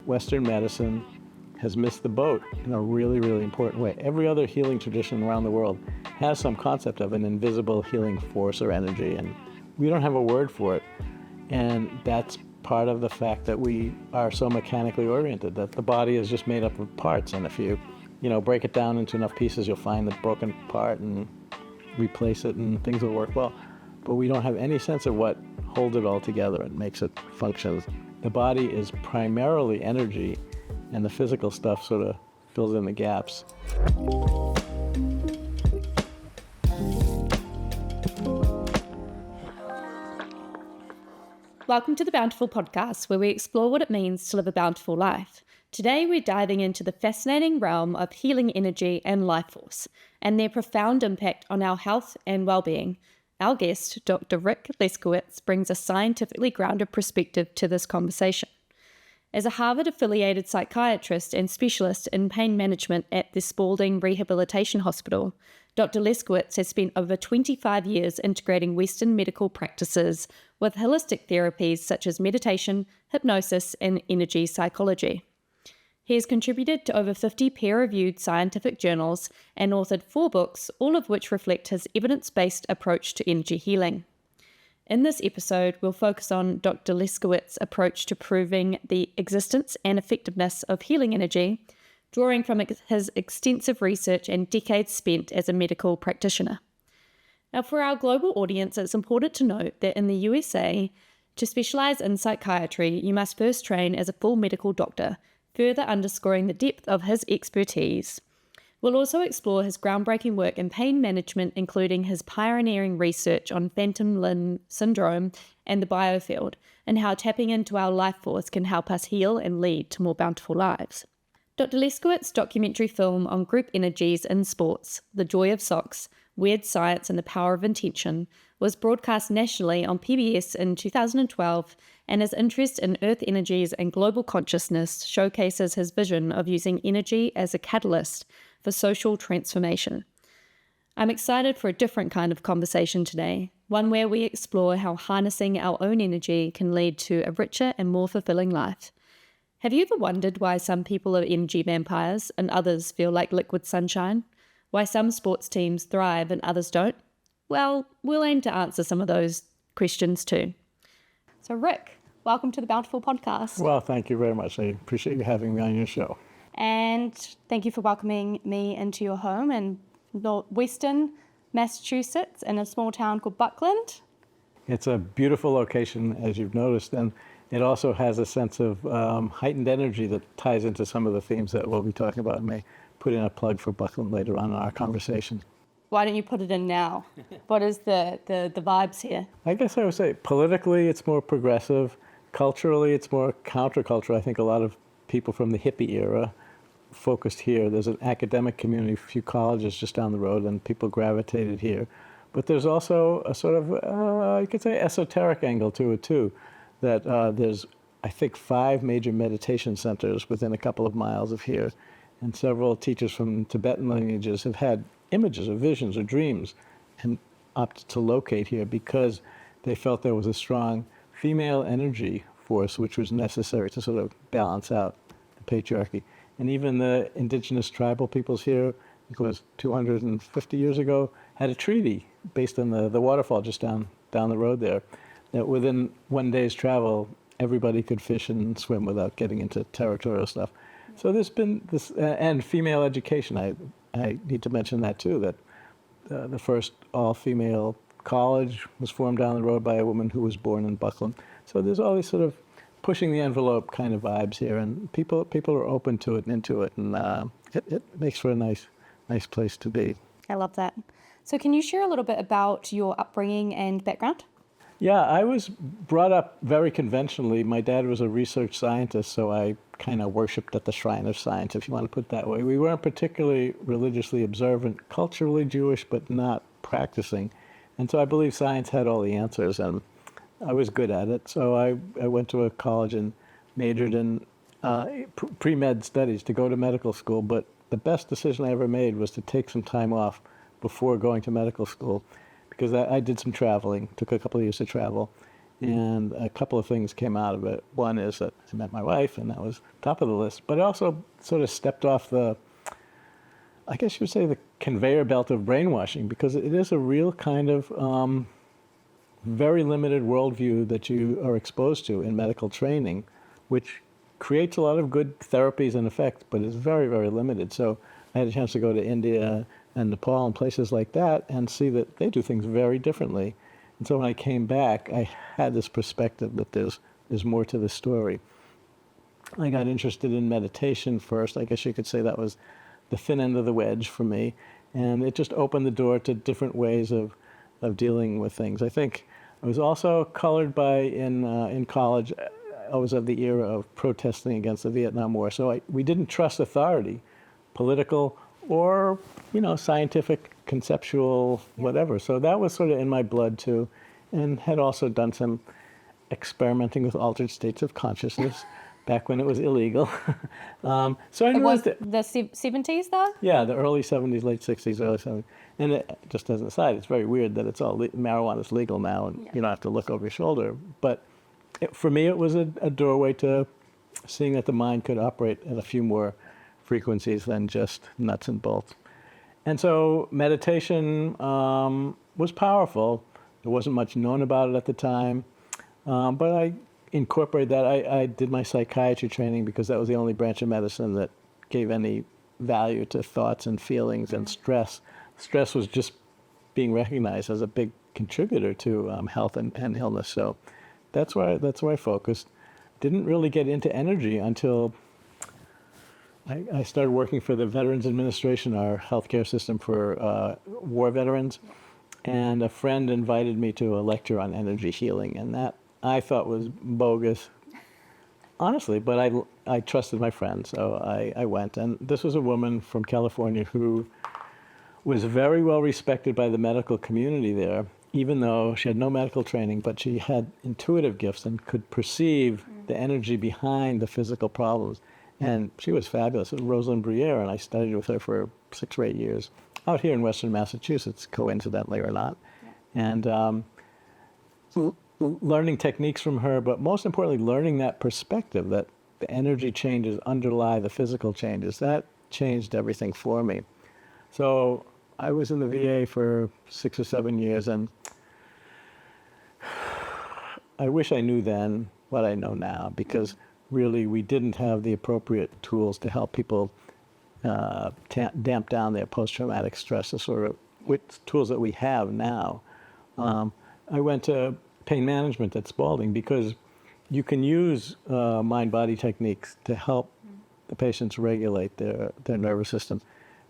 Western medicine has missed the boat in a really, really important way. Every other healing tradition around the world has some concept of an invisible healing force or energy, and we don't have a word for it. And that's part of the fact that we are so mechanically oriented, that the body is just made up of parts, and if you break it down into enough pieces, you'll find the broken part and replace it and things will work well. But we don't have any sense of what holds it all together and makes it function. The body is primarily energy, and the physical stuff sort of fills in the gaps. Welcome to the Bountiful podcast, where we explore what it means to live a bountiful life. Today we're diving into the fascinating realm of healing energy and life force, and their profound impact on our health and well-being. Our guest, Dr. Rick Leskowitz, brings a scientifically grounded perspective to this conversation. As a Harvard-affiliated psychiatrist and specialist in pain management at the Spaulding Rehabilitation Hospital, Dr. Leskowitz has spent over 25 years integrating Western medical practices with holistic therapies such as meditation, hypnosis, and energy psychology. He has contributed to over 50 peer-reviewed scientific journals and authored 4 books, all of which reflect his evidence-based approach to energy healing. In this episode, we'll focus on Dr. Leskowitz's approach to proving the existence and effectiveness of healing energy, drawing from his extensive research and decades spent as a medical practitioner. Now, for our global audience, it's important to note that in the USA, to specialize in psychiatry, you must first train as a full medical doctor, further underscoring the depth of his expertise. We'll also explore his groundbreaking work in pain management, including his pioneering research on phantom limb syndrome and the biofield, and how tapping into our life force can help us heal and lead to more bountiful lives. Dr. Leskowitz's documentary film on group energies in sports, The Joy of Socks, Weird Science and the Power of Intention, was broadcast nationally on PBS in 2012, and his interest in earth energies and global consciousness showcases his vision of using energy as a catalyst for social transformation. I'm excited for a different kind of conversation today, one where we explore how harnessing our own energy can lead to a richer and more fulfilling life. Have you ever wondered why some people are energy vampires and others feel like liquid sunshine? Why some sports teams thrive and others don't? Well, we'll aim to answer some of those questions too. So Rick, welcome to the Bountiful podcast. Well, thank you very much. I appreciate you having me on your show. And thank you for welcoming me into your home in Western Massachusetts in a small town called Buckland. It's a beautiful location, as you've noticed, and it also has a sense of heightened energy that ties into some of the themes that we'll be talking about. I may put in a plug for Buckland later on in our conversation. Why don't you put it in now? What is the vibes here? I guess I would say politically it's more progressive. Culturally it's more countercultural. I think a lot of people from the hippie era focused here. There's an academic community, a few colleges just down the road, and people gravitated here. But there's also a sort of, you could say, esoteric angle to it too, that there's, I think, 5 major meditation centers within a couple of miles of here, and several teachers from Tibetan lineages have had images or visions or dreams and opted to locate here because they felt there was a strong female energy force which was necessary to sort of balance out the patriarchy. And even the indigenous tribal peoples here, it was 250 years ago, had a treaty based on the waterfall just down the road there, that within one day's travel, everybody could fish and swim without getting into territorial stuff. So there's been this, and female education, I need to mention that too, that the first all-female college was formed down the road by a woman who was born in Buckland. So there's all these sort of pushing the envelope kind of vibes here, and people are open to it and into it, and it makes for a nice place to be. I love that. So can you share a little bit about your upbringing and background? Yeah, I was brought up very conventionally. My dad was a research scientist, so I kind of worshipped at the shrine of science, if you want to put it that way. We weren't particularly religiously observant, culturally Jewish, but not practicing. And so I believe science had all the answers, and I was good at it. So I went to a college and majored in pre-med studies to go to medical school. But the best decision I ever made was to take some time off before going to medical school, because I did some traveling, took a couple of years to travel. And a couple of things came out of it. One is that I met my wife, and that was top of the list. But it also sort of stepped off the, I guess you would say, the conveyor belt of brainwashing, because it is a real kind of very limited worldview that you are exposed to in medical training, which creates a lot of good therapies and effects, but is very, very limited. So I had a chance to go to India and Nepal and places like that and see that they do things very differently. And so when I came back, I had this perspective that there's more to the story. I got interested in meditation first. I guess you could say that was the thin end of the wedge for me. And it just opened the door to different ways of dealing with things. I think I was also colored by, in college, I was of the era of protesting against the Vietnam War. So we didn't trust authority, political or, scientific, conceptual, whatever. So that was sort of in my blood too, and had also done some experimenting with altered states of consciousness back when it was illegal. So I It knew was that, the 70s, though? yeah, the early 70s, late 60s, early 70s. And it, just as an aside, it's very weird that it's all marijuana is legal now, and you don't have to look over your shoulder. But for me, it was a doorway to seeing that the mind could operate at a few more frequencies than just nuts and bolts. And so meditation was powerful. There wasn't much known about it at the time, but I incorporated that. I did my psychiatry training because that was the only branch of medicine that gave any value to thoughts and feelings and stress. Stress was just being recognized as a big contributor to health and illness. So that's where I focused. Didn't really get into energy until I started working for the Veterans Administration, our healthcare system for war veterans. And a friend invited me to a lecture on energy healing, and that I thought was bogus, honestly, but I trusted my friend, so I went. And this was a woman from California who was very well respected by the medical community there, even though she had no medical training, but she had intuitive gifts and could perceive the energy behind the physical problems. And she was fabulous. It was Rosalind Briere, and I studied with her for 6 or 8 years out here in Western Massachusetts, coincidentally or not. And learning techniques from her, but most importantly, learning that perspective that the energy changes underlie the physical changes. That changed everything for me. So I was in the VA for 6 or 7 years, and I wish I knew then what I know now, because really we didn't have the appropriate tools to help people damp down their post-traumatic stress disorder with tools that we have now. I went to pain management at Spalding because you can use mind-body techniques to help the patients regulate their nervous system.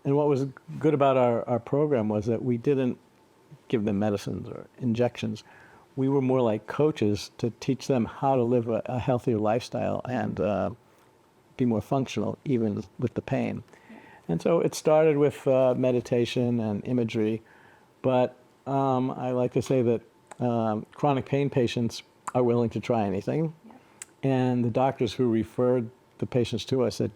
And what was good about our program was that we didn't give them medicines or injections. We were more like coaches to teach them how to live a healthier lifestyle and be more functional, even with the pain. And so it started with meditation and imagery, but I like to say that chronic pain patients are willing to try anything. And the doctors who referred the patients to us said,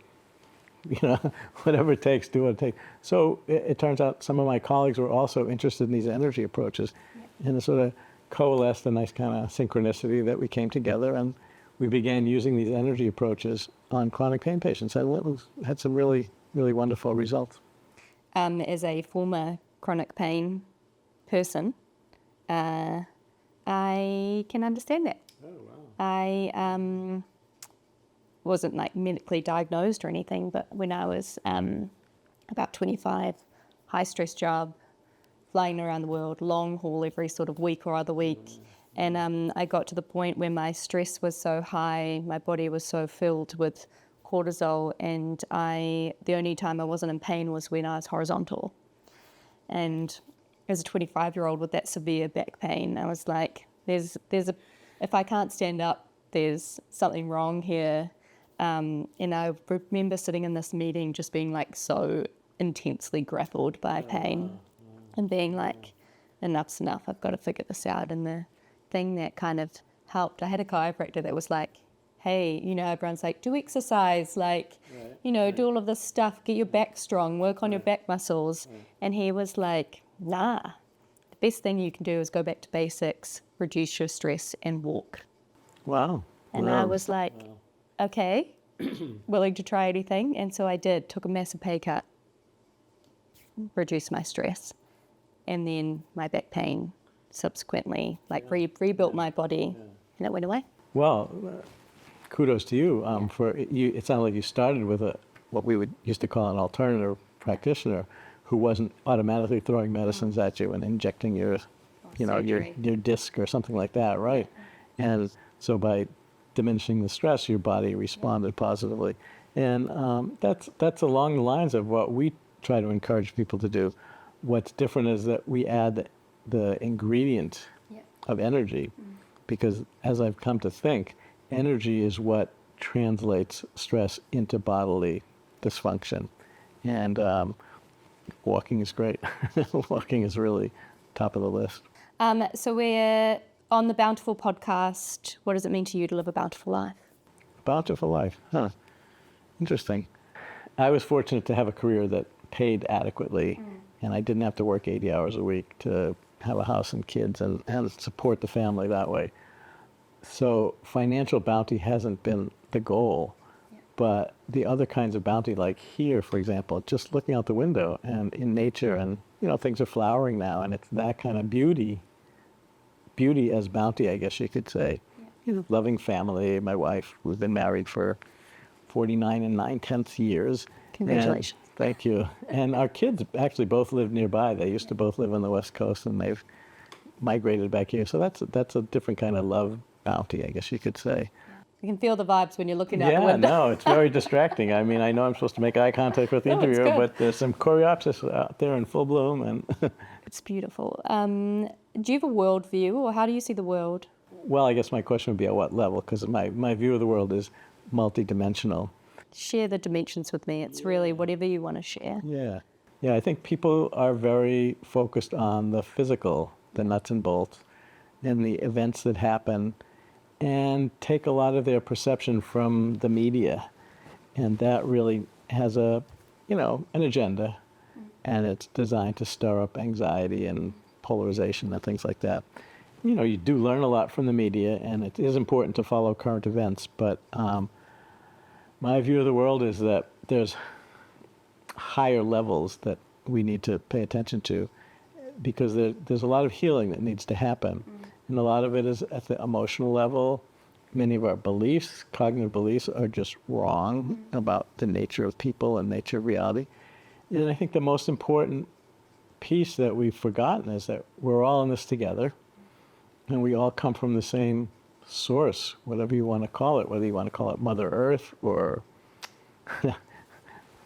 whatever it takes, do what it takes. So it turns out some of my colleagues were also interested in these energy approaches. And it sort of coalesced a nice kind of synchronicity that we came together and we began using these energy approaches on chronic pain patients. And it had some really, really wonderful results. As a former chronic pain person, I can understand that. Oh, wow. I wasn't like medically diagnosed or anything, but when I was about 25, high stress job, flying around the world, long haul every sort of week or other week. And I got to the point where my stress was so high, my body was so filled with cortisol, and the only time I wasn't in pain was when I was horizontal. And as a 25-year-old with that severe back pain, I was like, if I can't stand up, there's something wrong here. And I remember sitting in this meeting just being like so intensely grappled by pain and being like, enough's enough, I've got to figure this out. And the thing that kind of helped, I had a chiropractor that was like, hey, everyone's like, do exercise, like, do all of this stuff, get your back strong, work on your back muscles. And he was like, nah, the best thing you can do is go back to basics, reduce your stress and walk. Wow. And I was like, okay, willing to try anything. And so I did, took a massive pay cut, reduced my stress. And then my back pain subsequently, like rebuilt my body, and it went away. Well, kudos to you. For you, it sounded like you started with what we would used to call an alternative practitioner, who wasn't automatically throwing medicines at you and injecting your disc or something like that, right? And so by diminishing the stress, your body responded positively, and that's along the lines of what we try to encourage people to do. What's different is that we add the ingredient of energy, because as I've come to think, energy is what translates stress into bodily dysfunction. And walking is great. Walking is really top of the list. So we're on the Bountiful podcast. What does it mean to you to live a bountiful life? Bountiful life, huh? Interesting. I was fortunate to have a career that paid adequately, and I didn't have to work 80 hours a week to have a house and kids and support the family that way. So financial bounty hasn't been the goal, but the other kinds of bounty, like here, for example, just looking out the window and in nature, and things are flowering now, and it's that kind of beauty as bounty, I guess you could say. Loving family, my wife, who's been married for 49 and 9/10 years. Congratulations. And, thank you. And our kids actually both live nearby. They used to both live on the West Coast, and they've migrated back here. So that's a different kind of love bounty, I guess you could say. You can feel the vibes when you're looking out the window. Yeah, no, it's very distracting. I mean, I know I'm supposed to make eye contact with the interviewer, but there's some coreopsis out there in full bloom. And it's beautiful. Do you have a world view, or how do you see the world? Well, I guess my question would be at what level, because my view of the world is multidimensional. Share the dimensions with me. It's really whatever you want to share. Yeah, I think people are very focused on the physical, the nuts and bolts, and the events that happen, and take a lot of their perception from the media. And that really has an agenda, and it's designed to stir up anxiety and polarization and things like that. You do learn a lot from the media, and it is important to follow current events, but my view of the world is that there's higher levels that we need to pay attention to, because there's a lot of healing that needs to happen. And a lot of it is at the emotional level. Many of our beliefs, cognitive beliefs, are just wrong about the nature of people and nature of reality. And I think the most important piece that we've forgotten is that we're all in this together, and we all come from the same source, whatever you want to call it, whether you want to call it Mother Earth or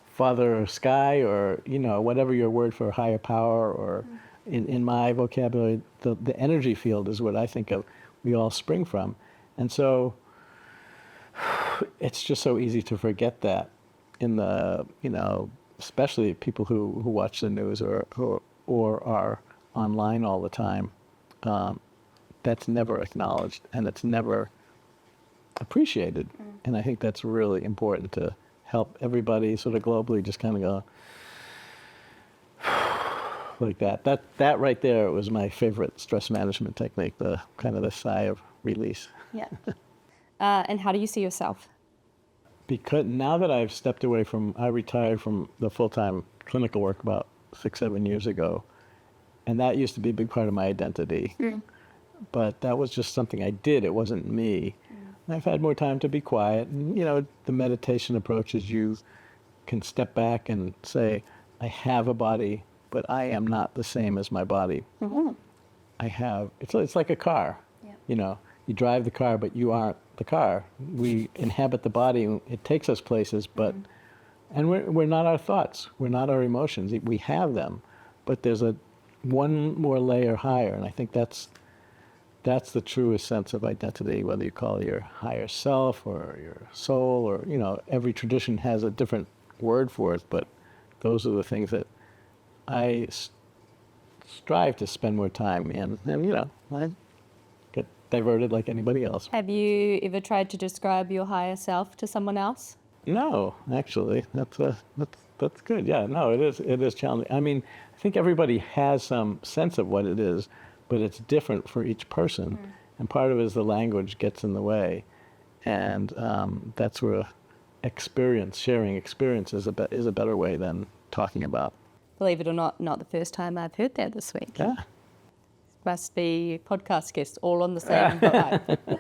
Father Sky, or whatever your word for higher power, or in my vocabulary, the energy field is what I think of. We all spring from, and so it's just so easy to forget that in the especially people who watch the news or are online all the time. That's never acknowledged, and it's never appreciated. And I think that's really important to help everybody sort of globally just kind of go like that. That right there was my favorite stress management technique, the kind of the sigh of release. Yeah. And how do you see yourself? Because now that I've stepped away I retired from the full-time clinical work about 6-7 years ago, and that used to be a big part of my identity. But that was just something I did. It wasn't me. And I've had more time to be quiet. And, the meditation approach is you can step back and say, I have a body, but I am not the same as my body. It's like a car. You drive the car, but you aren't the car. We inhabit the body. It takes us places, but, and we're not our thoughts. We're not our emotions. We have them, but there's one more layer higher. And I think that's the truest sense of identity, whether you call it your higher self or your soul, or, every tradition has a different word for it, but those are the things that I strive to spend more time in. And, I get diverted like anybody else. Have you ever tried to describe your higher self to someone else? No, actually, that's good. Yeah, no, it is challenging. I mean, I think everybody has some sense of what it is, but it's different for each person. And part of it is the language gets in the way. And that's where sharing experience is a better way than talking about. Believe it or not the first time I've heard that this week. Yeah. Must be podcast guests all on the same vibe.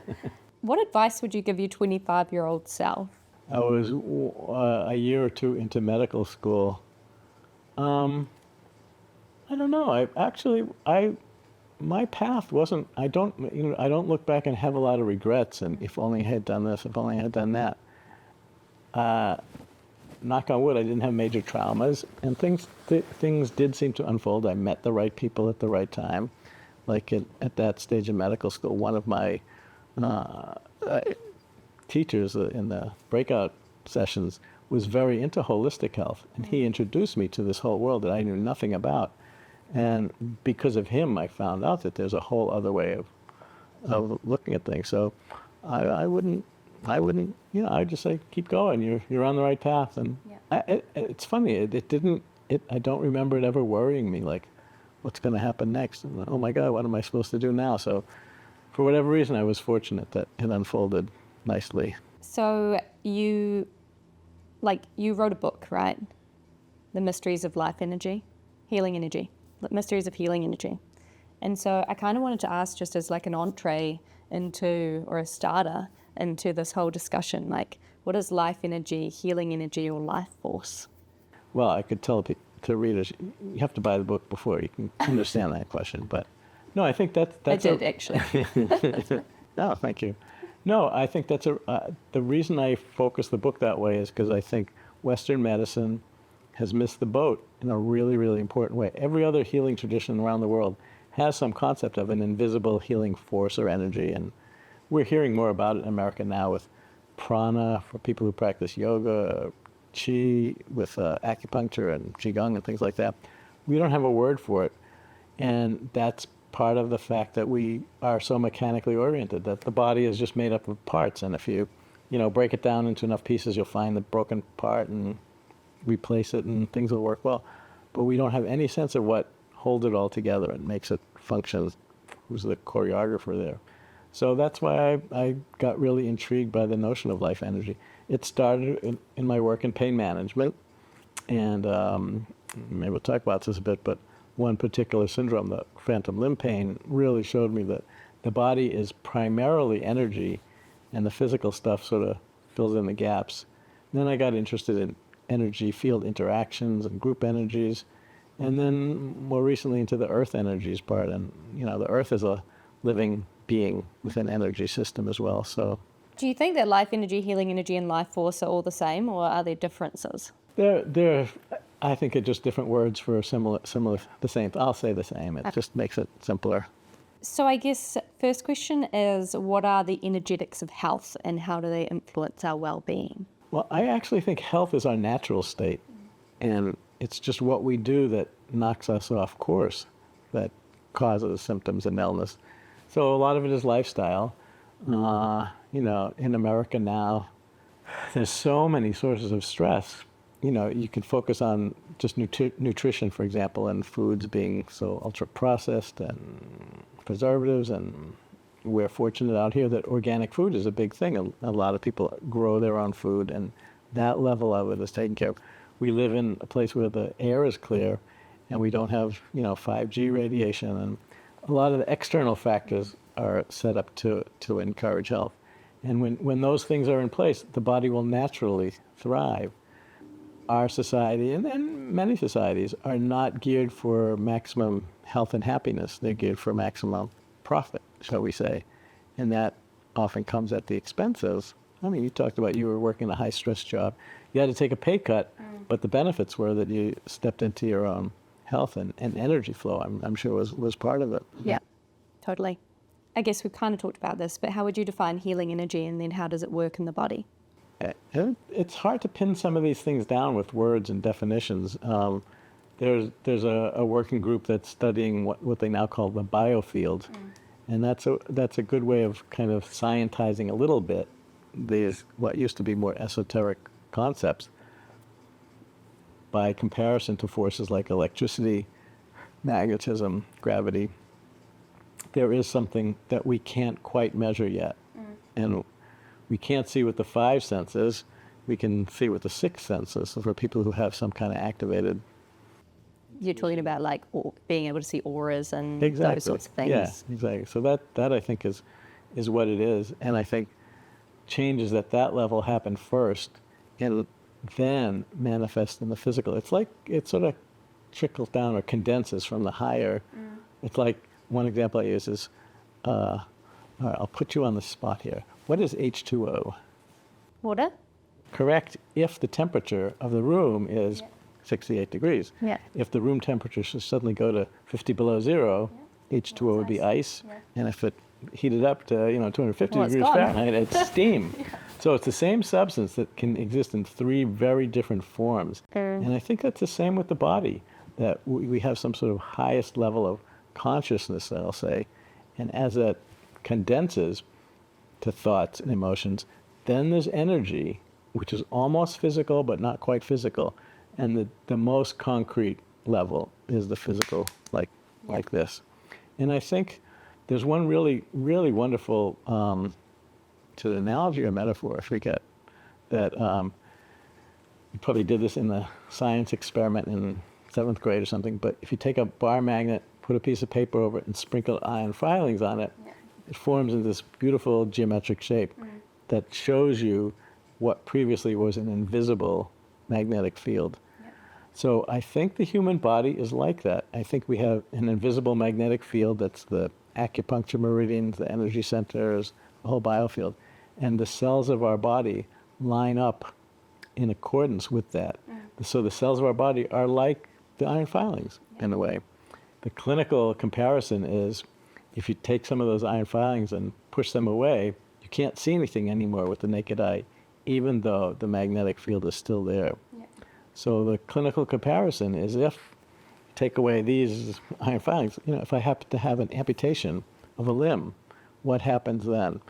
What advice would you give your 25-year-old self? I was a year or two into medical school. I don't know. My path wasn't. I don't look back and have a lot of regrets. And if only I had done this, if only I had done that. Knock on wood, I didn't have major traumas, and things did seem to unfold. I met the right people at the right time. Like at that stage in medical school, one of my teachers in the breakout sessions was very into holistic health, and he introduced me to this whole world that I knew nothing about. And because of him, I found out that there's a whole other way of looking at things. So I wouldn't, I'd just say, keep going. You're on the right path. And it's funny. I don't remember it ever worrying me, like, what's going to happen next? And, oh my God, what am I supposed to do now? So for whatever reason, I was fortunate that it unfolded nicely. So you wrote a book, right? The Mysteries of Life Energy, Healing Energy, the Mysteries of Healing Energy. And so I kind of wanted to ask, just as like an entree into, or a starter into this whole discussion, like, what is life energy, healing energy, or life force? Well, I could tell to readers, you have to buy the book before you can understand that question. But no, I think that's I did, actually. No, thank you. No, I think that's the reason I focus the book that way is because I think Western medicine has missed the boat in a really, really important way. Every other healing tradition around the world has some concept of an invisible healing force or energy, and we're hearing more about it in America now with prana for people who practice yoga, qi with acupuncture and qigong and things like that. We don't have a word for it, and that's part of the fact that we are so mechanically oriented, that the body is just made up of parts, and if you break it down into enough pieces, you'll find the broken part and replace it and things will work well. But we don't have any sense of what holds it all together and makes it function. Who's the choreographer there? So that's why I got really intrigued by the notion of life energy. It started in my work in pain management, and maybe we'll talk about this a bit, but one particular syndrome, the phantom limb pain, really showed me that the body is primarily energy, and the physical stuff sort of fills in the gaps. And then I got interested in energy field interactions and group energies, and then more recently into the earth energies part. And the earth is a living being with an energy system as well. So Do you think that life energy, healing energy, and life force are all the same, or are there differences? they're I think are just different words for similar the same. I'll say the same. It just makes it simpler. So I guess first question is, what are the energetics of health and how do they influence our well-being? Well, I actually think health is our natural state, and it's just what we do that knocks us off course, that causes symptoms and illness. So a lot of it is lifestyle. In America now, there's so many sources of stress. You could focus on just nutrition, for example, and foods being so ultra-processed and preservatives, and we're fortunate out here that organic food is a big thing. A lot of people grow their own food, and that level of it is taken care of. We live in a place where the air is clear, and we don't have 5G radiation, and a lot of the external factors are set up to encourage health. And when those things are in place, the body will naturally thrive. Our society, and many societies, are not geared for maximum health and happiness. They're geared for maximum profit, shall we say. And that often comes at the expense of, you talked about you were working a high-stress job. You had to take a pay cut, but the benefits were that you stepped into your own health and energy flow, I'm sure was part of it. Yeah, totally. I guess we've kind of talked about this, but how would you define healing energy, and then how does it work in the body? It's hard to pin some of these things down with words and definitions. There's a working group that's studying what they now call the biofield, and that's a good way of kind of scientizing a little bit these what used to be more esoteric concepts by comparison to forces like electricity, magnetism, gravity. there is something that we can't quite measure yet. And we can't see with the five senses. We can see with the sixth senses. So for people who have some kind of activated. You're talking about like being able to see auras and Exactly. those sorts of things. Yeah, exactly. So that I think is what it is. And I think changes at that level happen first and then manifest in the physical. It's like it sort of trickles down or condenses from the higher. It's like one example I use is, all right, I'll put you on the spot here. What is H2O? Water? Correct if the temperature of the room is 68 degrees. Yeah. If the room temperature should suddenly go to 50 below zero, H2O would be ice. And if it heated up to 250 Well, it's degrees gone. Fahrenheit, it's steam. So it's the same substance that can exist in three very different forms. And I think that's the same with the body, that we have some sort of highest level of consciousness, I'll say, and as that condenses to thoughts and emotions, then there's energy, which is almost physical but not quite physical. And the most concrete level is the physical, like this. And I think there's one really, really wonderful to the analogy or metaphor, I forget, that you probably did this in the science experiment in 7th grade or something, but if you take a bar magnet, put a piece of paper over it, and sprinkle iron filings on it, it forms into this beautiful geometric shape that shows you what previously was an invisible magnetic field. So I think the human body is like that. I think we have an invisible magnetic field that's the acupuncture meridians, the energy centers, the whole biofield. And the cells of our body line up in accordance with that. So the cells of our body are like the iron filings in a way. The clinical comparison is if you take some of those iron filings and push them away, you can't see anything anymore with the naked eye, even though the magnetic field is still there. So the clinical comparison is if you take away these iron filings, if I happen to have an amputation of a limb, what happens then?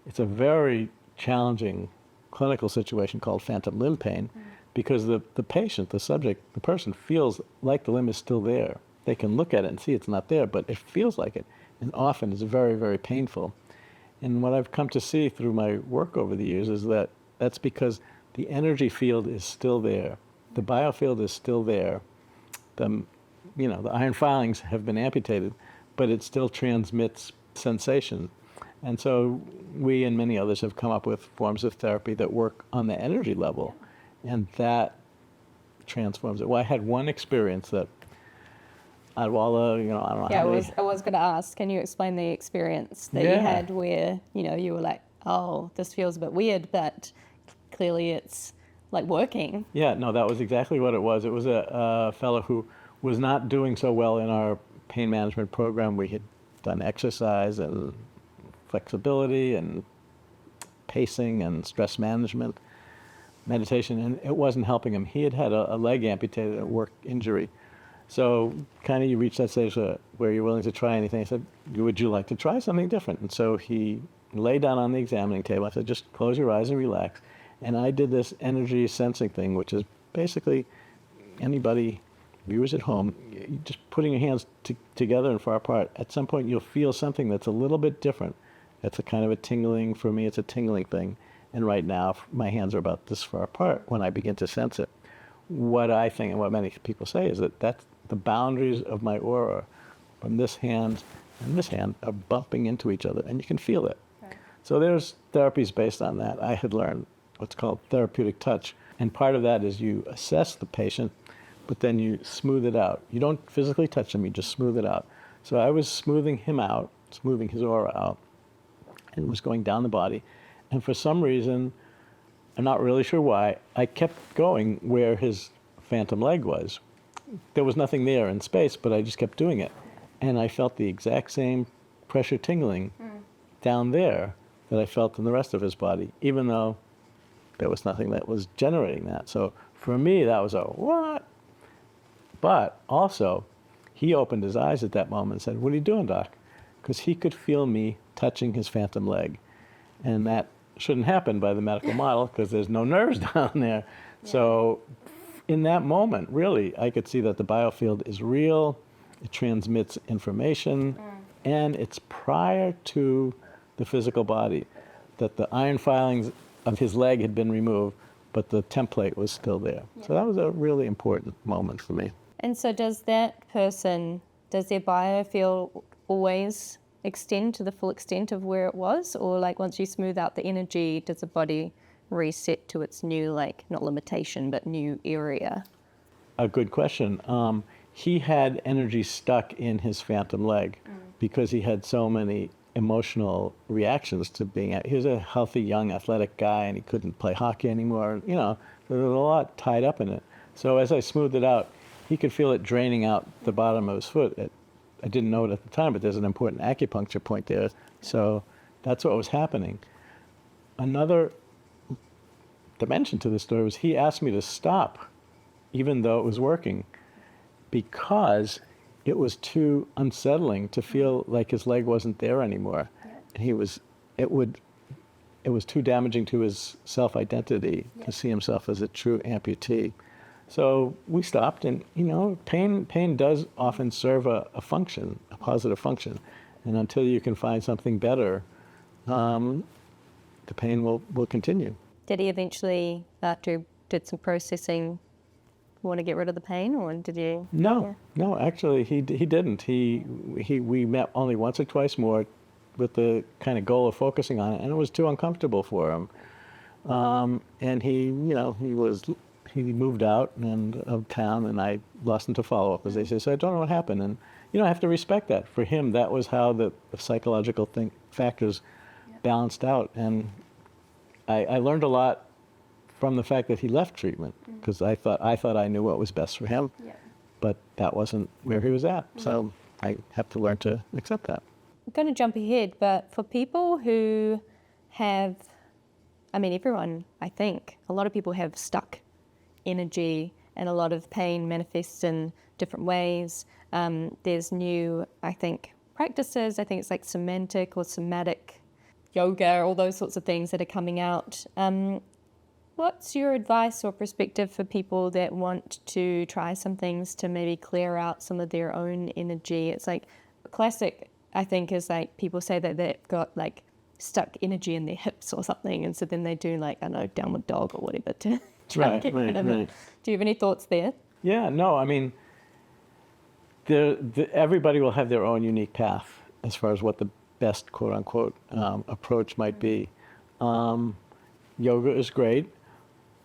It's a very challenging clinical situation called phantom limb pain because the patient, the subject, the person feels like the limb is still there. They can look at it and see it's not there, but it feels like it. And often it's very, very painful. And what I've come to see through my work over the years is that that's because the energy field is still there. The biofield is still there. The iron filings have been amputated, but it still transmits sensation. And so we and many others have come up with forms of therapy that work on the energy level, and that transforms it. Well, I had one experience that out of all the, I don't know Yeah, how many. I was going to ask, can you explain the experience that you had where, you were like, oh, this feels a bit weird, but clearly it's like working? Yeah, no, that was exactly what it was. It was a fellow who was not doing so well in our pain management program. We had done exercise and flexibility and pacing and stress management, meditation, and it wasn't helping him. He had had a leg amputated, a work injury. So kind of you reach that stage where you're willing to try anything. I said, would you like to try something different? And so he lay down on the examining table. I said, just close your eyes and relax. And I did this energy sensing thing, which is basically anybody, viewers at home, just putting your hands together and far apart. At some point, you'll feel something that's a little bit different. That's a kind of a tingling. For me, it's a tingling thing. And right now, my hands are about this far apart when I begin to sense it. What I think and what many people say is that that's the boundaries of my aura from this hand and this hand are bumping into each other, and you can feel it. Right. So there's therapies based on that. I had learned what's called therapeutic touch, and part of that is you assess the patient, but then you smooth it out. You don't physically touch them, you just smooth it out. So I was smoothing him out, smoothing his aura out, and it was going down the body. And for some reason, I'm not really sure why, I kept going where his phantom leg was. There was nothing there in space, but I just kept doing it. And I felt the exact same pressure tingling down there that I felt in the rest of his body, even though there was nothing that was generating that. So for me, that was a what? But also, he opened his eyes at that moment and said, what are you doing, Doc? Because he could feel me touching his phantom leg. And that shouldn't happen by the medical model because there's no nerves down there. Yeah. So in that moment, really, I could see that the biofield is real. It transmits information. and it's prior to the physical body, that the iron filings of his leg had been removed, but the template was still there. Yeah. So that was a really important moment for me. And so does their biofield always extend to the full extent of where it was? Or like once you smooth out the energy, does the body reset to its new, like, not limitation, but new area? A good question. He had energy stuck in his phantom leg because he had so many emotional reactions to being he was a healthy, young, athletic guy, and he couldn't play hockey anymore. You know, there was a lot tied up in it. So as I smoothed it out, he could feel it draining out the bottom of his foot. I didn't know it at the time, but there's an important acupuncture point there. So that's what was happening. Another dimension to this story was he asked me to stop, even though it was working, because it was too unsettling to feel like his leg wasn't there anymore. And it was too damaging to his self-identity to see himself as a true amputee. So we stopped, and pain does often serve a function, a positive function. And until you can find something better, the pain will continue. Did he eventually, after he did some processing, want to get rid of the pain, or did you? No, actually, he didn't. We met only once or twice more with the kind of goal of focusing on it, and it was too uncomfortable for him. And he moved out of town, and I lost him to follow up, as they say. So I don't know what happened, and I have to respect that. For him, that was how the psychological factors balanced out, and I learned a lot from the fact that he left treatment, because I thought I knew what was best for him, but that wasn't where he was at. So I have to learn to accept that. I'm going to jump ahead, but for people who have, everyone, I think, a lot of people have stuck energy, and a lot of pain manifests in different ways. There's new, I think, practices. I think it's like semantic or somatic yoga, all those sorts of things that are coming out. What's your advice or perspective for people that want to try some things to maybe clear out some of their own energy? It's like classic, I think, is like people say that they've got like stuck energy in their hips or something, and so then they do like, I don't know, downward dog or whatever to try and get rid of it. Do you have any thoughts there? Yeah, no, everybody will have their own unique path as far as what the best quote unquote approach might be. Yoga is great,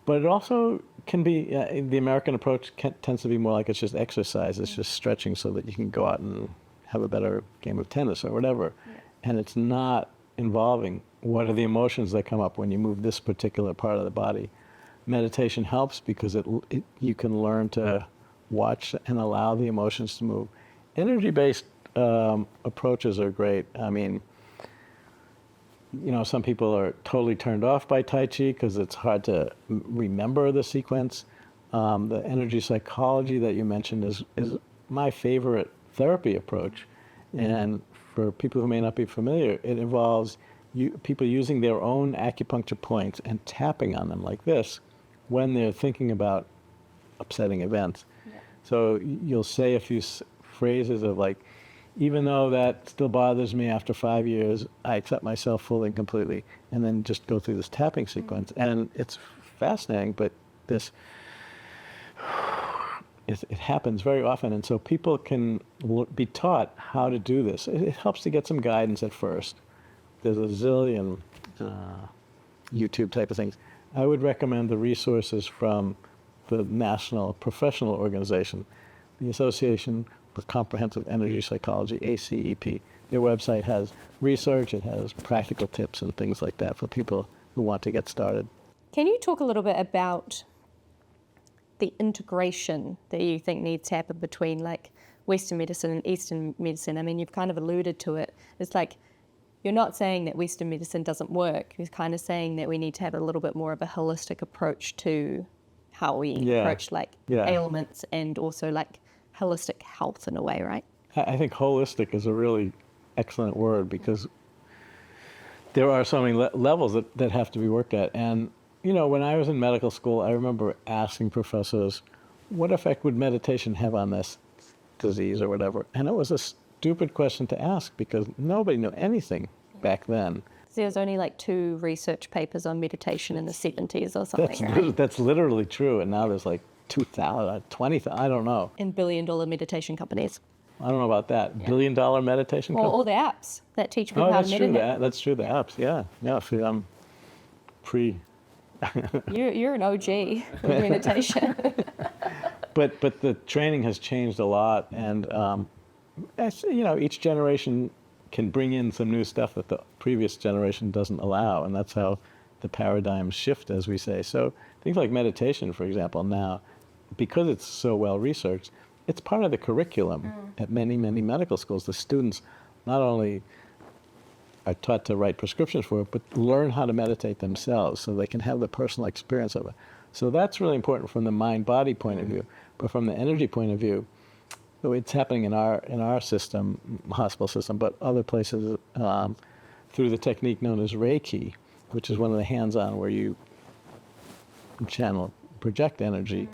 but it also can be, the American approach tends to be more like it's just exercise, it's just stretching so that you can go out and have a better game of tennis or whatever. And it's not involving what are the emotions that come up when you move this particular part of the body. Meditation helps because you can learn to watch and allow the emotions to move. Energy-based approaches are great. Some people are totally turned off by Tai Chi because it's hard to remember the sequence. The energy psychology that you mentioned is my favorite therapy approach. And for people who may not be familiar, it involves people using their own acupuncture points and tapping on them like this when they're thinking about upsetting events. So you'll say a few phrases of like, even though that still bothers me after 5 years, I accept myself fully and completely, and then just go through this tapping sequence. And it's fascinating, but it happens very often, and so people can be taught how to do this. It helps to get some guidance at first. There's a zillion YouTube type of things. I would recommend the resources from the National Professional Organization, the Association for Comprehensive Energy Psychology, ACEP. Their website has research, it has practical tips and things like that for people who want to get started. Can you talk a little bit about the integration that you think needs to happen between like Western medicine and Eastern medicine? You've kind of alluded to it. It's like, you're not saying that Western medicine doesn't work. You're kind of saying that we need to have a little bit more of a holistic approach to how we approach ailments and also like holistic health in a way, right? I think holistic is a really excellent word because there are so many levels that have to be worked at. And, when I was in medical school, I remember asking professors, what effect would meditation have on this disease or whatever? And it was stupid question to ask because nobody knew anything back then. There was only like 2 research papers on meditation in the 70s or something, right? That's literally true. And now there's like 2,000, 20,000, I don't know. In billion-dollar meditation companies. I don't know about that. Billion-dollar meditation Or company? all the apps that teach people Oh, how that's to true. meditate. That's true. The apps, yeah. Yeah, see, I'm You're an OG with meditation. But the training has changed a lot, and each generation can bring in some new stuff that the previous generation doesn't allow, and that's how the paradigms shift, as we say. So things like meditation, for example, now, because it's so well researched, it's part of the curriculum at many, many medical schools. The students not only are taught to write prescriptions for it, but learn how to meditate themselves so they can have the personal experience of it. So that's really important from the mind-body point of view. But from the energy point of view, it's happening in our system, hospital system, but other places through the technique known as Reiki, which is one of the hands-on where you channel, project energy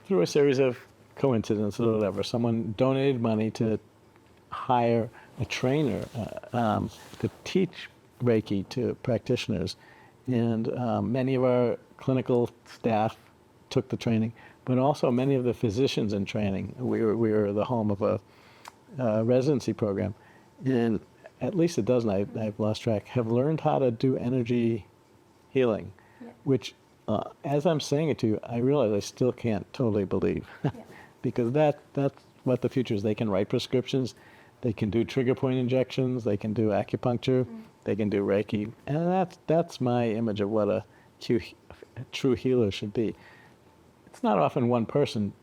through a series of coincidences or whatever. Someone donated money to hire a trainer to teach Reiki to practitioners. And many of our clinical staff took the training, but also many of the physicians in training. We were the home of a residency program. And at least a dozen, I've lost track, have learned how to do energy healing, which, as I'm saying it to you, I realize I still can't totally believe. Because that's what the future is. They can write prescriptions, they can do trigger point injections, they can do acupuncture, they can do Reiki, and that's my image of what a true healer should be. It's not often one person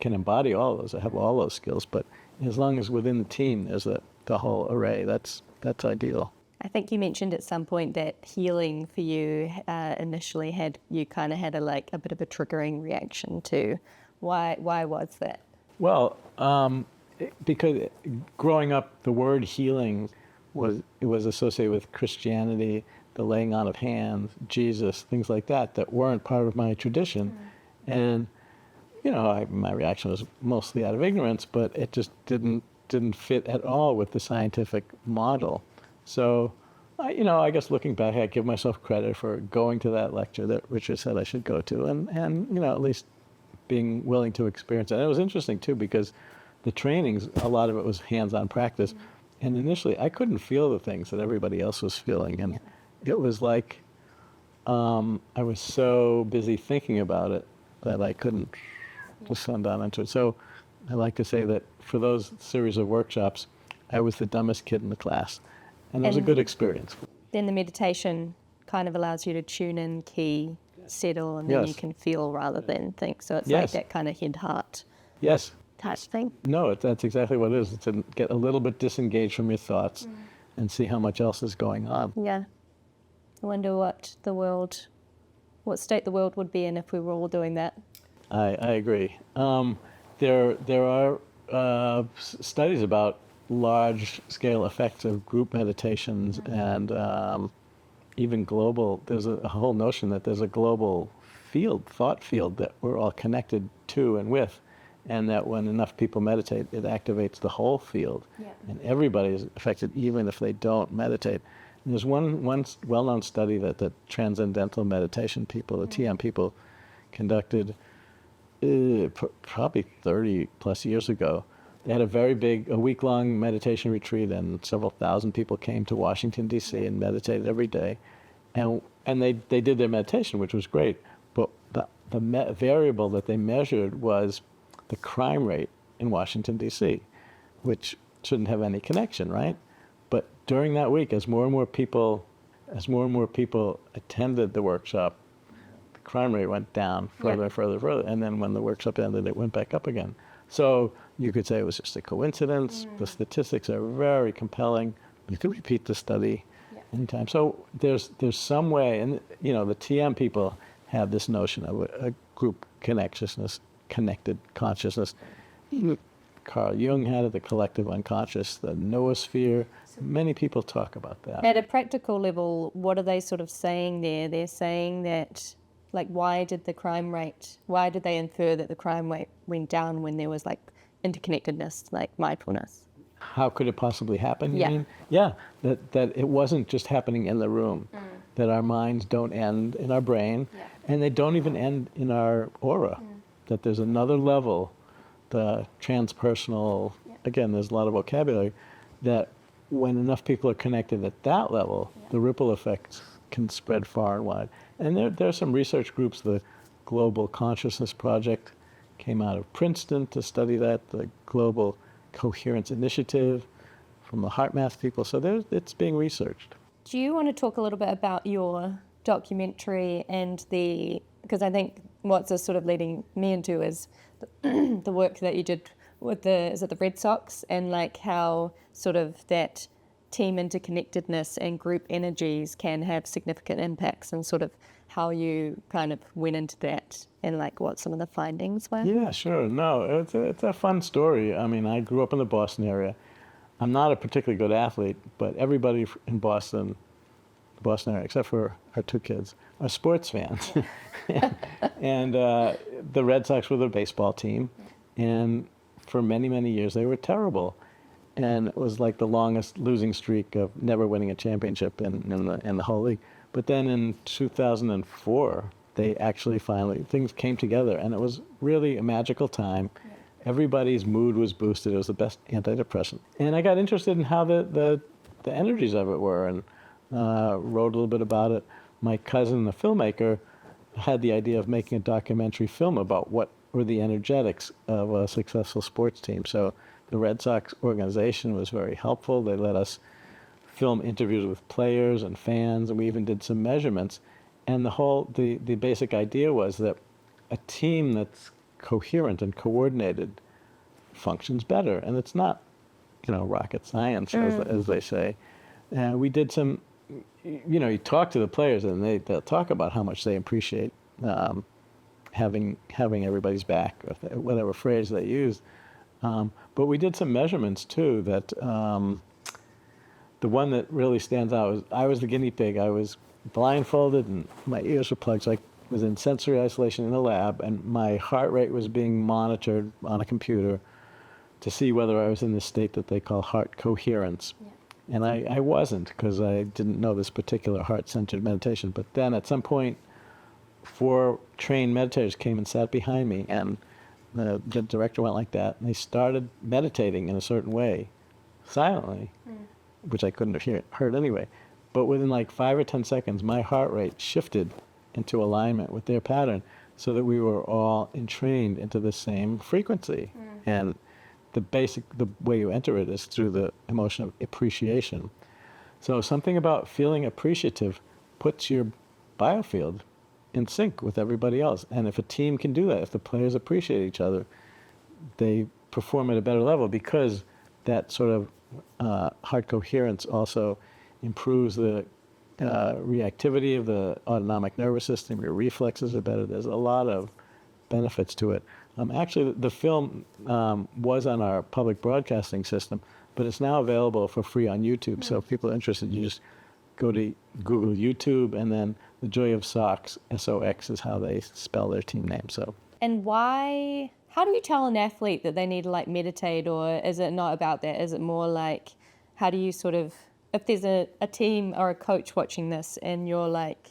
can embody all of those, or have all those skills, but as long as within the team there's the whole array, that's ideal. I think you mentioned at some point that healing for you initially had a bit of a triggering reaction to. Why was that? Well, because growing up, the word healing was associated with Christianity, the laying on of hands, Jesus, things like that weren't part of my tradition. And, my reaction was mostly out of ignorance, but it just didn't fit at all with the scientific model. So, I guess looking back, I give myself credit for going to that lecture that Richard said I should go to, and at least being willing to experience it. And it was interesting, too, because the trainings, a lot of it was hands-on practice. And initially, I couldn't feel the things that everybody else was feeling. And it was like I was so busy thinking about it that I couldn't descend down into it. So I like to say that for those series of workshops, I was the dumbest kid in the class. And it was a good experience. Then the meditation kind of allows you to tune in, key, settle, and then you can feel rather than think. So it's like that kind of head-heart type thing. No, that's exactly what it is. It's to get a little bit disengaged from your thoughts and see how much else is going on. Yeah. I wonder what state the world would be in if we were all doing that. I agree. There are studies about large-scale effects of group meditations and even global. There's a whole notion that there's a global thought field that we're all connected to and with, and that when enough people meditate, it activates the whole field, and everybody is affected, even if they don't meditate. And there's one well-known study that the transcendental meditation people, the TM people, conducted probably 30 plus years ago. They had a week-long meditation retreat, and several thousand people came to Washington, D.C. and meditated every day. And they did their meditation, which was great. But the variable that they measured was the crime rate in Washington, D.C., which shouldn't have any connection, right? But during that week, as more and more people attended the workshop, the crime rate went down further and further. And then when the workshop ended, it went back up again. So you could say it was just a coincidence. The statistics are very compelling. You could repeat the study anytime. So there's some way, and the TM people have this notion of a group connected consciousness. Carl Jung had it, the collective unconscious, the noosphere. Many people talk about that. At a practical level, what are they sort of saying there? They're saying that, why did they infer that the crime rate went down when there was interconnectedness, like mindfulness? how could it possibly happen, you Yeah. mean? Yeah, that it wasn't just happening in the room, that our minds don't end in our brain, and they don't even end in our aura, that there's another level, the transpersonal, again, there's a lot of vocabulary, that when enough people are connected at that level, the ripple effects can spread far and wide. And there are some research groups, the Global Consciousness Project came out of Princeton to study that, the Global Coherence Initiative from the HeartMath people. So it's being researched. Do you want to talk a little bit about your documentary and because I think what's sort of leading me into is the work that you did with is it the Red Sox, and like how sort of that team interconnectedness and group energies can have significant impacts, and sort of how you kind of went into that and like what some of the findings were? Yeah, sure. No, it's a fun story. I mean, I grew up in the Boston area. I'm not a particularly good athlete, but everybody in Boston area, except for our two kids, are sports fans. And the Red Sox were the baseball team, and for many, many years they were terrible. And it was like the longest losing streak of never winning a championship in the whole league. But then in 2004, they actually finally, things came together, and it was really a magical time. Everybody's mood was boosted. It was the best antidepressant. And I got interested in how the energies of it were, and wrote a little bit about it. My cousin, the filmmaker, had the idea of making a documentary film about what were the energetics of a successful sports team. So the Red Sox organization was very helpful. They let us film interviews with players and fans, and we even did some measurements. And the basic idea was that a team that's coherent and coordinated functions better. And it's not, rocket science, as they say. We did some, you talk to the players, and they'll talk about how much they appreciate having everybody's back, or whatever phrase they used. But we did some measurements too. That the one that really stands out was I was the guinea pig. I was blindfolded and my ears were plugged, so I was in sensory isolation in the lab, and my heart rate was being monitored on a computer to see whether I was in this state that they call heart coherence. And I wasn't, because I didn't know this particular heart-centered meditation. But then at some point, 4 trained meditators came and sat behind me, and the director went like that, and they started meditating in a certain way, silently, which I couldn't have heard anyway. But within like 5 or 10 seconds, my heart rate shifted into alignment with their pattern, so that we were all entrained into the same frequency. And the way you enter it is through the emotion of appreciation. So something about feeling appreciative puts your biofield in sync with everybody else. And if a team can do that, if the players appreciate each other, they perform at a better level, because that sort of heart coherence also improves the reactivity of the autonomic nervous system. Your reflexes are better. There's a lot of benefits to it. Actually, the film was on our public broadcasting system, but it's now available for free on YouTube. So if people are interested, you just go to Google YouTube, and then The Joy of Sox, S-O-X is how they spell their team name. So. And how do you tell an athlete that they need to like meditate, or is it not about that? Is it more like, how do you sort of, if there's a team or a coach watching this and you're like,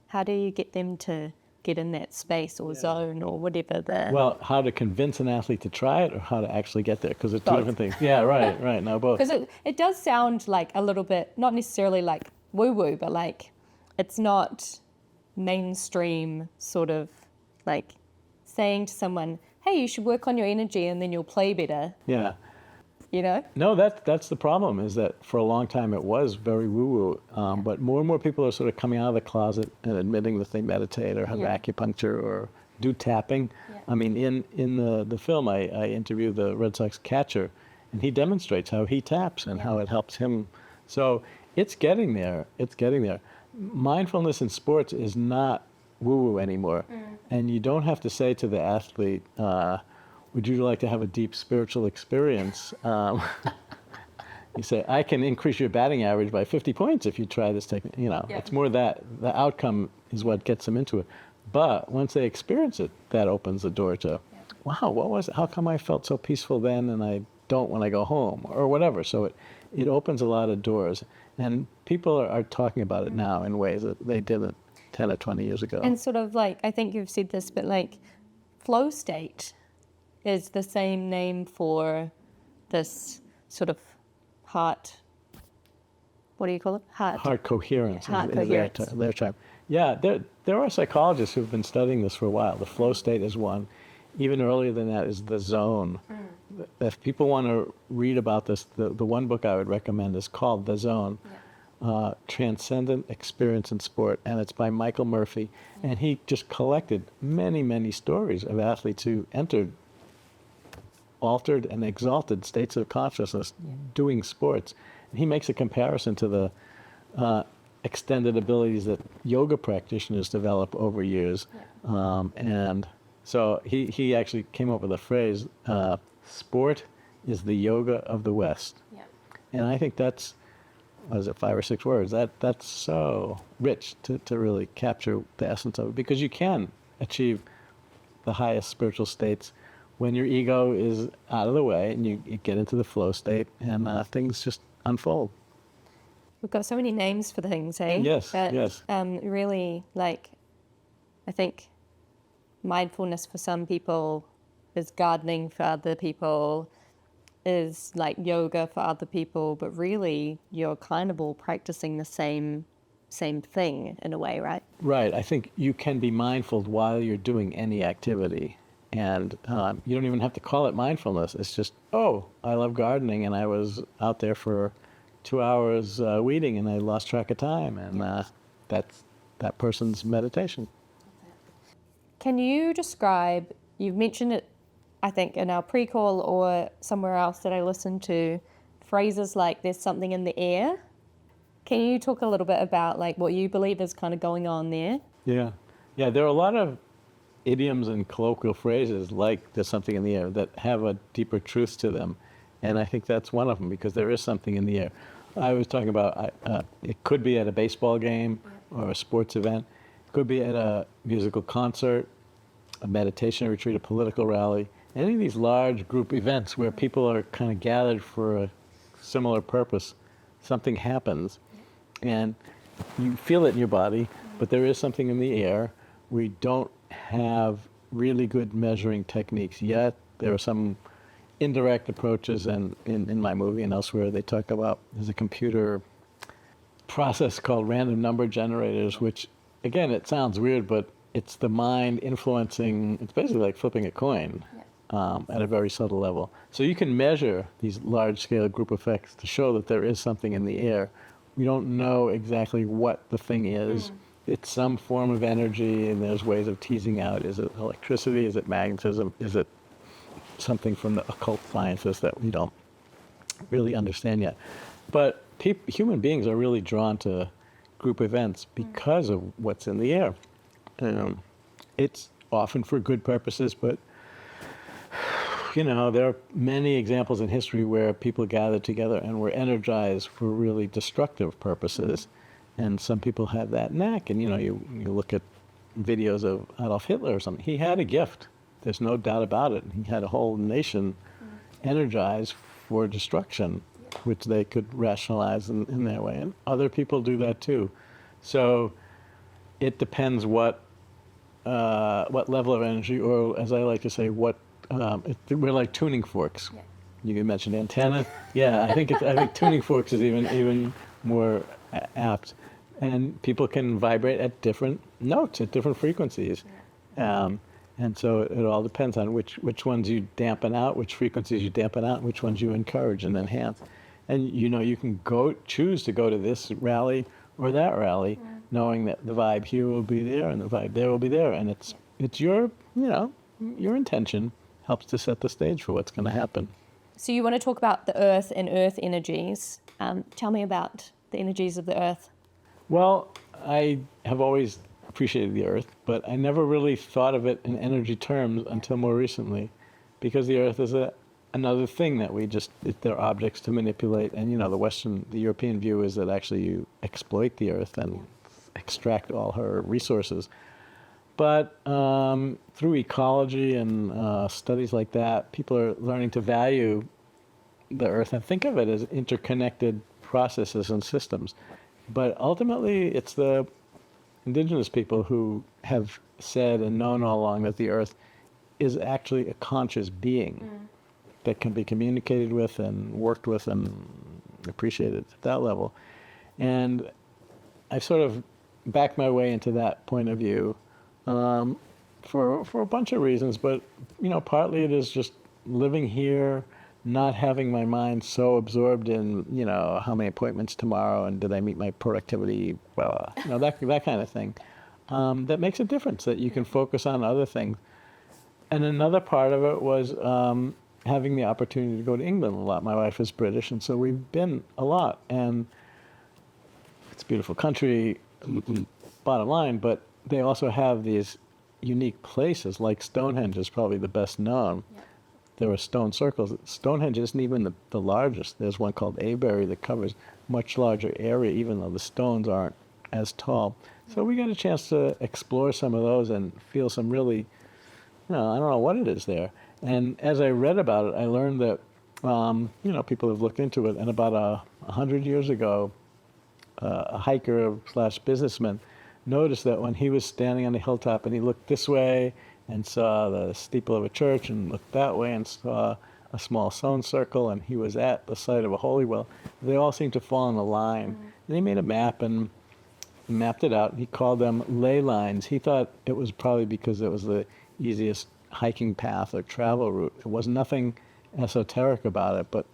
how do you get them to get in that space or zone or whatever Well, how to convince an athlete to try it, or how to actually get there, because they're two Both. different things. Yeah, right, no, both. Because it does sound like a little bit, not necessarily like woo-woo, but like it's not mainstream sort of like saying to someone, hey, you should work on your energy and then you'll play better. Yeah. No, that's the problem, is that for a long time it was very woo-woo, but more and more people are sort of coming out of the closet and admitting that they meditate or have acupuncture or do tapping. I mean, in the film, I interview the Red Sox catcher, and he demonstrates how he taps and how it helps him. So it's getting there. Mindfulness in sports is not woo-woo anymore, and you don't have to say to the athlete, would you like to have a deep spiritual experience? You say, I can increase your batting average by 50 points if you try this technique. It's more that the outcome is what gets them into it. But once they experience it, that opens the door to, wow, what was it? How come I felt so peaceful then, and I don't when I go home or whatever. So it opens a lot of doors, and people are talking about it now in ways that they didn't 10 or 20 years ago. And sort of like, I think you've said this, but like flow state is the same name for this sort of heart, what do you call it? Heart coherence Heart is coherence. their term. Yeah, there are psychologists who've been studying this for a while. The flow state is one. Even earlier than that is the zone. If people want to read about this, the one book I would recommend is called The Zone, Transcendent Experience in Sport, and it's by Michael Murphy. And he just collected many, many stories of athletes who entered altered and exalted states of consciousness doing sports. And he makes a comparison to the extended abilities that yoga practitioners develop over years. And so he actually came up with a phrase, sport is the yoga of the West. Yeah. And I think that's, what is it, 5 or 6 words? That's so rich to really capture the essence of it, because you can achieve the highest spiritual states when your ego is out of the way and you get into the flow state, and things just unfold. We've got so many names for things, eh? Yes, But, yes. really, like, I think mindfulness for some people is gardening, for other people is like yoga for other people, but really you're kind of all practicing the same thing in a way, right? Right. I think you can be mindful while you're doing any activity. And you don't even have to call it mindfulness. It's just, oh, I love gardening, and I was out there for 2 hours weeding, and I lost track of time. And that's that person's meditation. Can you describe, you've mentioned it, I think, in our pre-call or somewhere else that I listened to, phrases like there's something in the air. Can you talk a little bit about like what you believe is kind of going on there? Yeah. Yeah, there are a lot of idioms and colloquial phrases like there's something in the air that have a deeper truth to them. And I think that's one of them, because there is something in the air. I was talking about, it could be at a baseball game or a sports event. It could be at a musical concert, a meditation retreat, a political rally, any of these large group events where people are kind of gathered for a similar purpose. Something happens, and you feel it in your body, but there is something in the air. We don't have really good measuring techniques yet. There are some indirect approaches, and in my movie and elsewhere, they talk about, there's a computer process called random number generators, which, again, it sounds weird, but it's the mind influencing, it's basically like flipping a coin at a very subtle level. So you can measure these large-scale group effects to show that there is something in the air. We don't know exactly what the thing is. It's some form of energy, and there's ways of teasing out, is it electricity, is it magnetism, is it something from the occult sciences that we don't really understand yet. But human beings are really drawn to group events because of what's in the air. It's often for good purposes, but there are many examples in history where people gathered together and were energized for really destructive purposes. And some people have that knack. And, you look at videos of Adolf Hitler or something. He had a gift. There's no doubt about it. He had a whole nation energized for destruction, which they could rationalize in their way. And other people do that too. So it depends what level of energy, or as I like to say, we're like tuning forks. Yeah. You mentioned antenna. Yeah, I think tuning forks is even more apt. And people can vibrate at different notes, at different frequencies. Yeah. And so it all depends on which ones you dampen out, which frequencies you dampen out, which ones you encourage and enhance. And you can choose to go to this rally or that rally, knowing that the vibe here will be there and the vibe there will be there. And it's your intention helps to set the stage for what's going to happen. So you want to talk about the earth and earth energies. Tell me about the energies of the earth. Well, I have always appreciated the earth, but I never really thought of it in energy terms until more recently, because the earth is another thing that they're objects to manipulate. And, the European view is that actually you exploit the earth and extract all her resources. But through ecology and studies like that, people are learning to value the earth and think of it as interconnected processes and systems. But ultimately, it's the indigenous people who have said and known all along that the earth is actually a conscious being that can be communicated with and worked with and appreciated at that level. And I sort of backed my way into that point of view for a bunch of reasons, but partly it is just living here, not having my mind so absorbed in how many appointments tomorrow and did I meet my productivity, that kind of thing. That makes a difference, that you can focus on other things. And another part of it was having the opportunity to go to England a lot. My wife is British, and so we've been a lot. And it's a beautiful country, bottom line, but they also have these unique places, like Stonehenge is probably the best known. Yep. There are stone circles. Stonehenge isn't even the largest. There's one called Avebury that covers much larger area, even though the stones aren't as tall. So we got a chance to explore some of those and feel some really, I don't know what it is there. And as I read about it, I learned that, people have looked into it. And about 100 years ago, a hiker / businessman noticed that when he was standing on the hilltop and he looked this way and saw the steeple of a church and looked that way and saw a small stone circle and he was at the site of a holy well, they all seemed to fall in a line. And he made a map and mapped it out. He called them ley lines. He thought it was probably because it was the easiest hiking path or travel route. It was nothing esoteric about it, but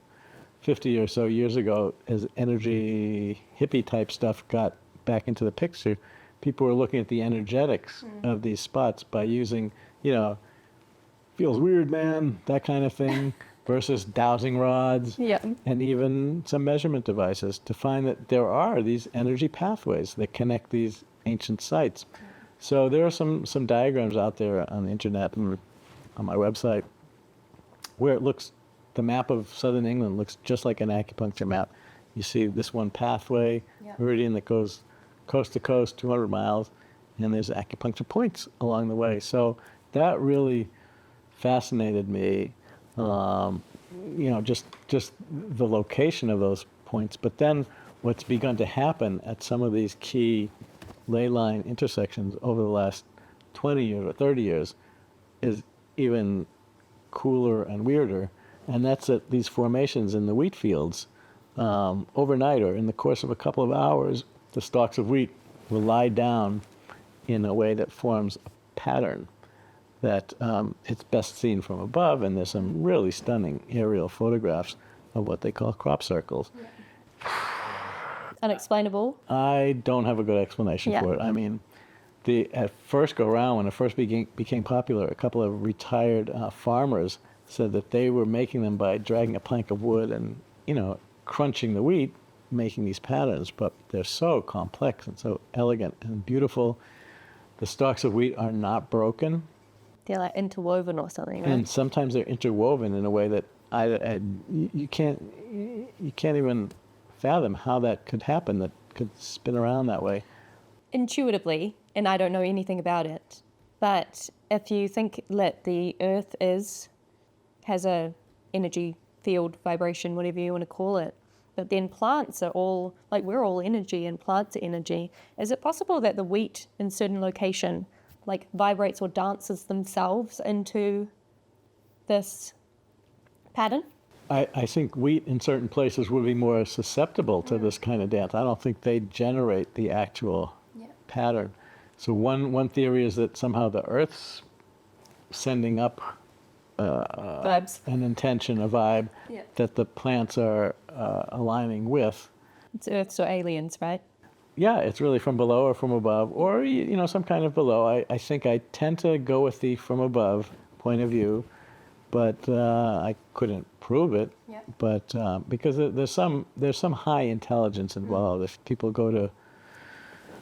50 or so years ago, as energy hippie type stuff got back into the picture, people were looking at the energetics of these spots by using, feels weird, man, that kind of thing, versus dowsing rods, and even some measurement devices to find that there are these energy pathways that connect these ancient sites. So there are some diagrams out there on the internet and on my website where it looks, the map of southern England looks just like an acupuncture map. You see this one pathway, meridian that goes coast to coast, 200 miles, and there's acupuncture points along the way. So that really fascinated me, just the location of those points. But then what's begun to happen at some of these key ley line intersections over the last 20 years or 30 years is even cooler and weirder. And that's that these formations in the wheat fields, overnight or in the course of a couple of hours, the stalks of wheat will lie down in a way that forms a pattern that it's best seen from above, and there's some really stunning aerial photographs of what they call crop circles. Unexplainable? I don't have a good explanation for it. I mean, at first go round, when it first became popular, a couple of retired farmers said that they were making them by dragging a plank of wood and, crunching the wheat, making these patterns, but they're so complex and so elegant and beautiful. The stalks of wheat are not broken. They're like interwoven or something, right? And sometimes they're interwoven in a way that you can't even fathom how that could happen, that could spin around that way. Intuitively, and I don't know anything about it, but if you think that the earth has a energy field, vibration, whatever you want to call it, but then plants are all, like we're all energy and plants are energy. Is it possible that the wheat in certain location vibrates or dances themselves into this pattern? I think wheat in certain places would be more susceptible to this kind of dance. I don't think they generate the actual pattern. So one theory is that somehow the Earth's sending up vibes, an intention, a vibe that the plants are aligning with. It's Earths or aliens, right? Yeah, it's really from below or from above, or some kind of below. I think I tend to go with the from above point of view, but I couldn't prove it. Yeah. But because there's some high intelligence involved. If people go to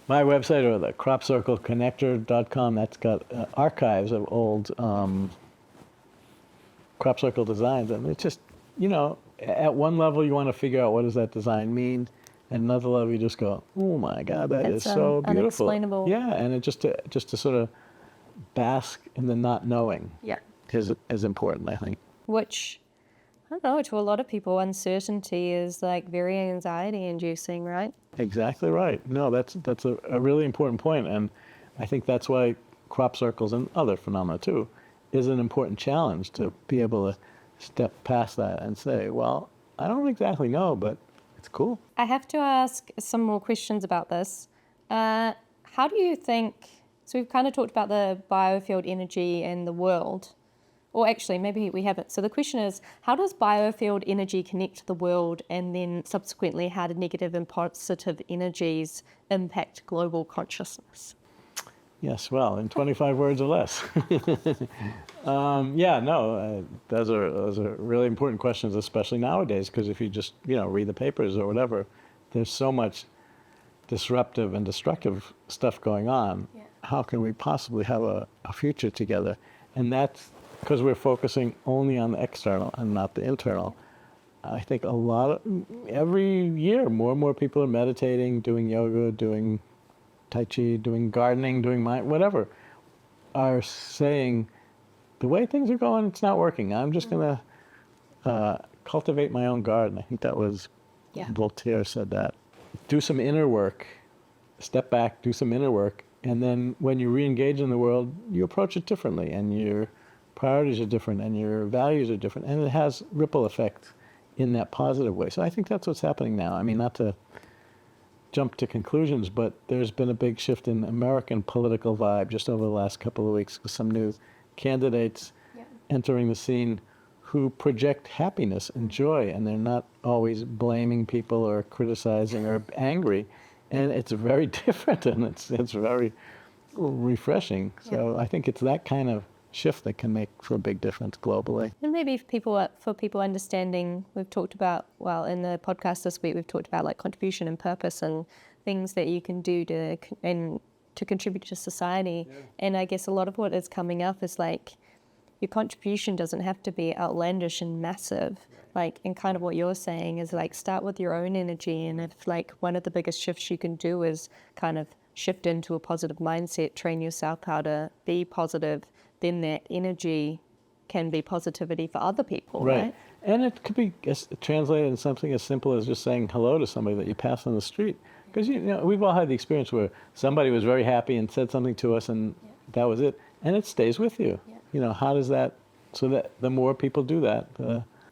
my website or the cropcircleconnector.com, that's got archives of old crop circle designs, and it's just at one level you want to figure out what does that design mean. At another level, you just go, "Oh my God, that is so beautiful!" Unexplainable. Yeah, and it just to sort of bask in the not knowing. Yeah, is important, I think. Which I don't know, to a lot of people, uncertainty is like very anxiety inducing, right? Exactly right. No, that's a really important point, and I think that's why crop circles and other phenomena too is an important challenge to be able to step past that and say, well, I don't exactly know, but it's cool. I have to ask some more questions about this. How do you think, so we've kind of talked about the biofield energy and the world, or actually maybe we haven't. So the question is, how does biofield energy connect to the world, and then subsequently how do negative and positive energies impact global consciousness? Yes, well, in 25 words or less. Those are really important questions, especially nowadays, because if you just, read the papers or whatever, there's so much disruptive and destructive stuff going on. Yeah. How can we possibly have a future together? And that's because we're focusing only on the external and not the internal. I think every year, more and more people are meditating, doing yoga, doing Tai Chi, doing gardening, doing whatever, are saying, the way things are going, it's not working. I'm just going to cultivate my own garden. I think that was Voltaire said that. Do some inner work, step back, do some inner work, and then when you re-engage in the world, you approach it differently, and your priorities are different, and your values are different, and it has ripple effect in that positive way. So I think that's what's happening now. I mean, not to jump to conclusions, but there's been a big shift in American political vibe just over the last couple of weeks with some new candidates entering the scene who project happiness and joy, and they're not always blaming people or criticizing or angry, and it's very different, and it's very refreshing. So I think it's that kind of shift that can make for a big difference globally. And maybe for people understanding, we've talked about, in the podcast this week, we've talked about like contribution and purpose and things that you can do to contribute to society. Yeah. And I guess a lot of what is coming up is like, your contribution doesn't have to be outlandish and massive. Like, and kind of what you're saying is like, start with your own energy. And if like one of the biggest shifts you can do is kind of shift into a positive mindset, train yourself how to be positive, then that energy can be positivity for other people, right? And it could be translated in something as simple as just saying hello to somebody that you pass on the street. Because we've all had the experience where somebody was very happy and said something to us, and that was it. And it stays with you. How does that, so that the more people do that.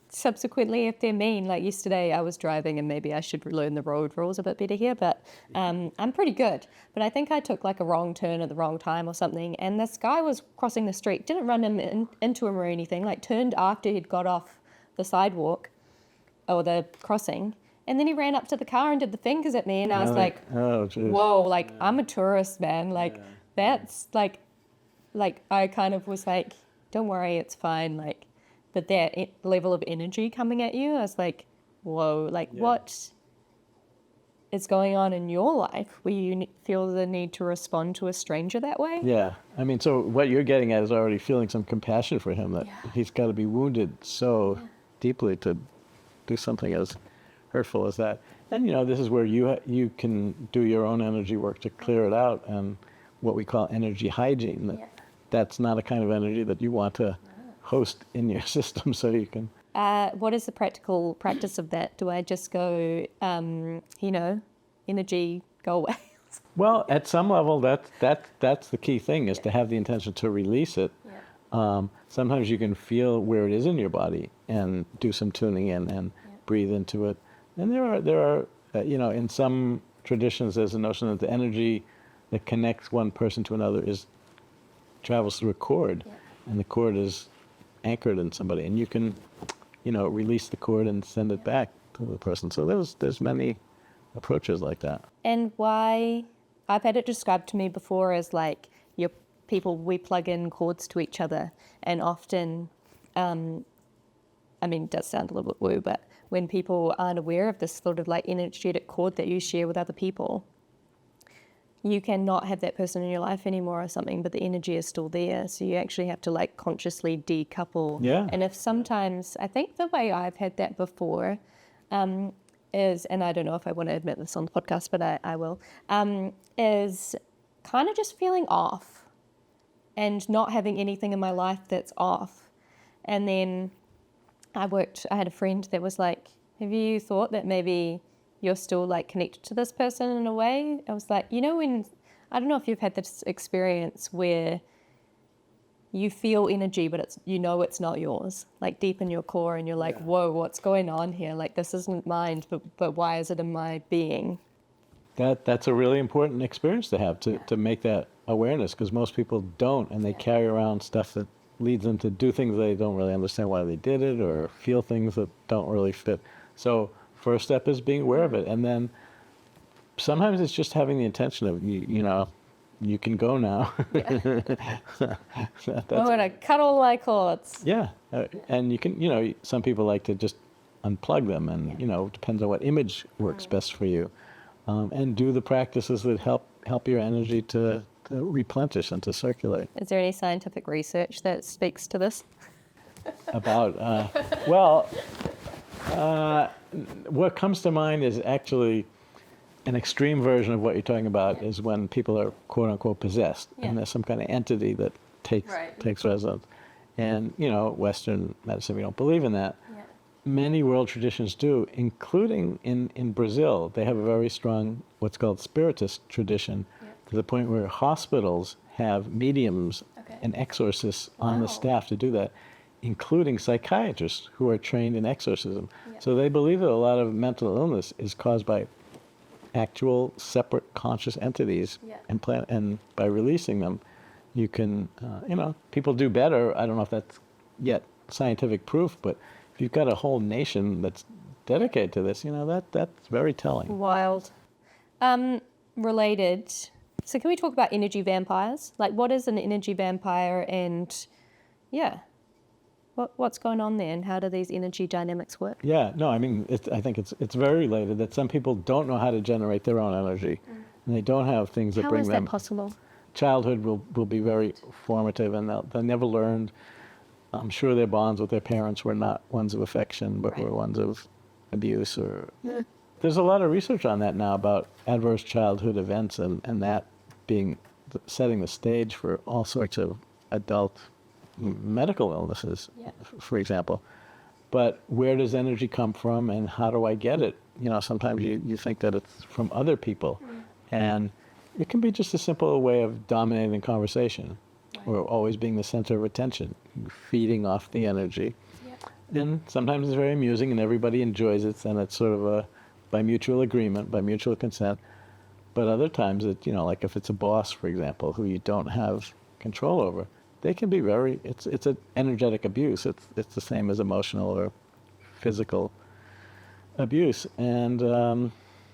Subsequently, if they're mean, like yesterday I was driving, and maybe I should learn the road rules a bit better here, but I'm pretty good. But I think I took like a wrong turn at the wrong time or something, and this guy was crossing the street, didn't run into him or anything, like turned after he'd got off the sidewalk or the crossing, and then he ran up to the car and did the fingers at me, and I was like, oh, geez. Whoa, like I'm a tourist, man, like that's like I kind of was like, don't worry, it's fine, like. But that level of energy coming at you, I was like, whoa, like what is going on in your life where you feel the need to respond to a stranger that way? Yeah. I mean, so what you're getting at is already feeling some compassion for him, that he's got to be wounded so deeply to do something as hurtful as that. And, this is where you can do your own energy work to clear it out, and what we call energy hygiene. That's not a kind of energy that you want to host in your system, so you can. What is the practical practice of that? Do I just go, energy go away? Well, at some level, that's the key thing, is to have the intention to release it. Sometimes you can feel where it is in your body and do some tuning in and breathe into it. And there are in some traditions, there's a notion that the energy that connects one person to another travels through a cord, and the cord is anchored in somebody, and you can, release the cord and send it back to the person. So there's many approaches like that. And why, I've had it described to me before as like we plug in cords to each other, and often, it does sound a little bit woo, but when people aren't aware of this sort of like energetic cord that you share with other people, you cannot have that person in your life anymore or something, but the energy is still there. So you actually have to like consciously decouple. Yeah. And if sometimes, I think the way I've had that before is, and I don't know if I want to admit this on the podcast, but I will, is kind of just feeling off and not having anything in my life that's off. And then I had a friend that was like, have you thought that maybe you're still like connected to this person in a way? I was like, when, I don't know if you've had this experience where you feel energy, but it's not yours, like deep in your core, and you're like, whoa, what's going on here? Like, this isn't mine, but why is it in my being? That's a really important experience to have, to make that awareness, because most people don't, and they carry around stuff that leads them to do things they don't really understand why they did it, or feel things that don't really fit. So first step is being aware of it, and then sometimes it's just having the intention of, you can go now. I'm going to cut all my cords. Yeah, and you can, some people like to just unplug them, and, depends on what image works best for you. And do the practices that help your energy to replenish and to circulate. Is there any scientific research that speaks to this? About, what comes to mind is actually an extreme version of what you're talking about is when people are quote unquote possessed, and there's some kind of entity that takes residence. And, Western medicine, we don't believe in that. Many world traditions do, including in Brazil. They have a very strong, what's called spiritist tradition, to the point where hospitals have mediums and exorcists on the staff to do that, including psychiatrists who are trained in exorcism. So they believe that a lot of mental illness is caused by actual separate conscious entities, and by releasing them, you can, people do better. I don't know if that's yet scientific proof, but if you've got a whole nation that's dedicated to this, that's very telling. Wild. Related. So can we talk about energy vampires? Like, what is an energy vampire, and what's going on there, and how do these energy dynamics work? Yeah, no, I mean, I think it's very related that some people don't know how to generate their own energy, and they don't have things that How bring is them. that possible? Childhood will be very formative, and they'll never learned. I'm sure their bonds with their parents were not ones of affection, but were ones of abuse. There's a lot of research on that now about adverse childhood events, and that being setting the stage for all sorts of adult medical illnesses, for example. But where does energy come from, and how do I get it? Sometimes you think that it's from other people, and it can be just a simple way of dominating conversation, or always being the center of attention, feeding off the energy. And sometimes it's very amusing, and everybody enjoys it, and it's sort of by mutual agreement, by mutual consent. But other times, like if it's a boss, for example, who you don't have control over, they can be it's an energetic abuse. It's the same as emotional or physical abuse. And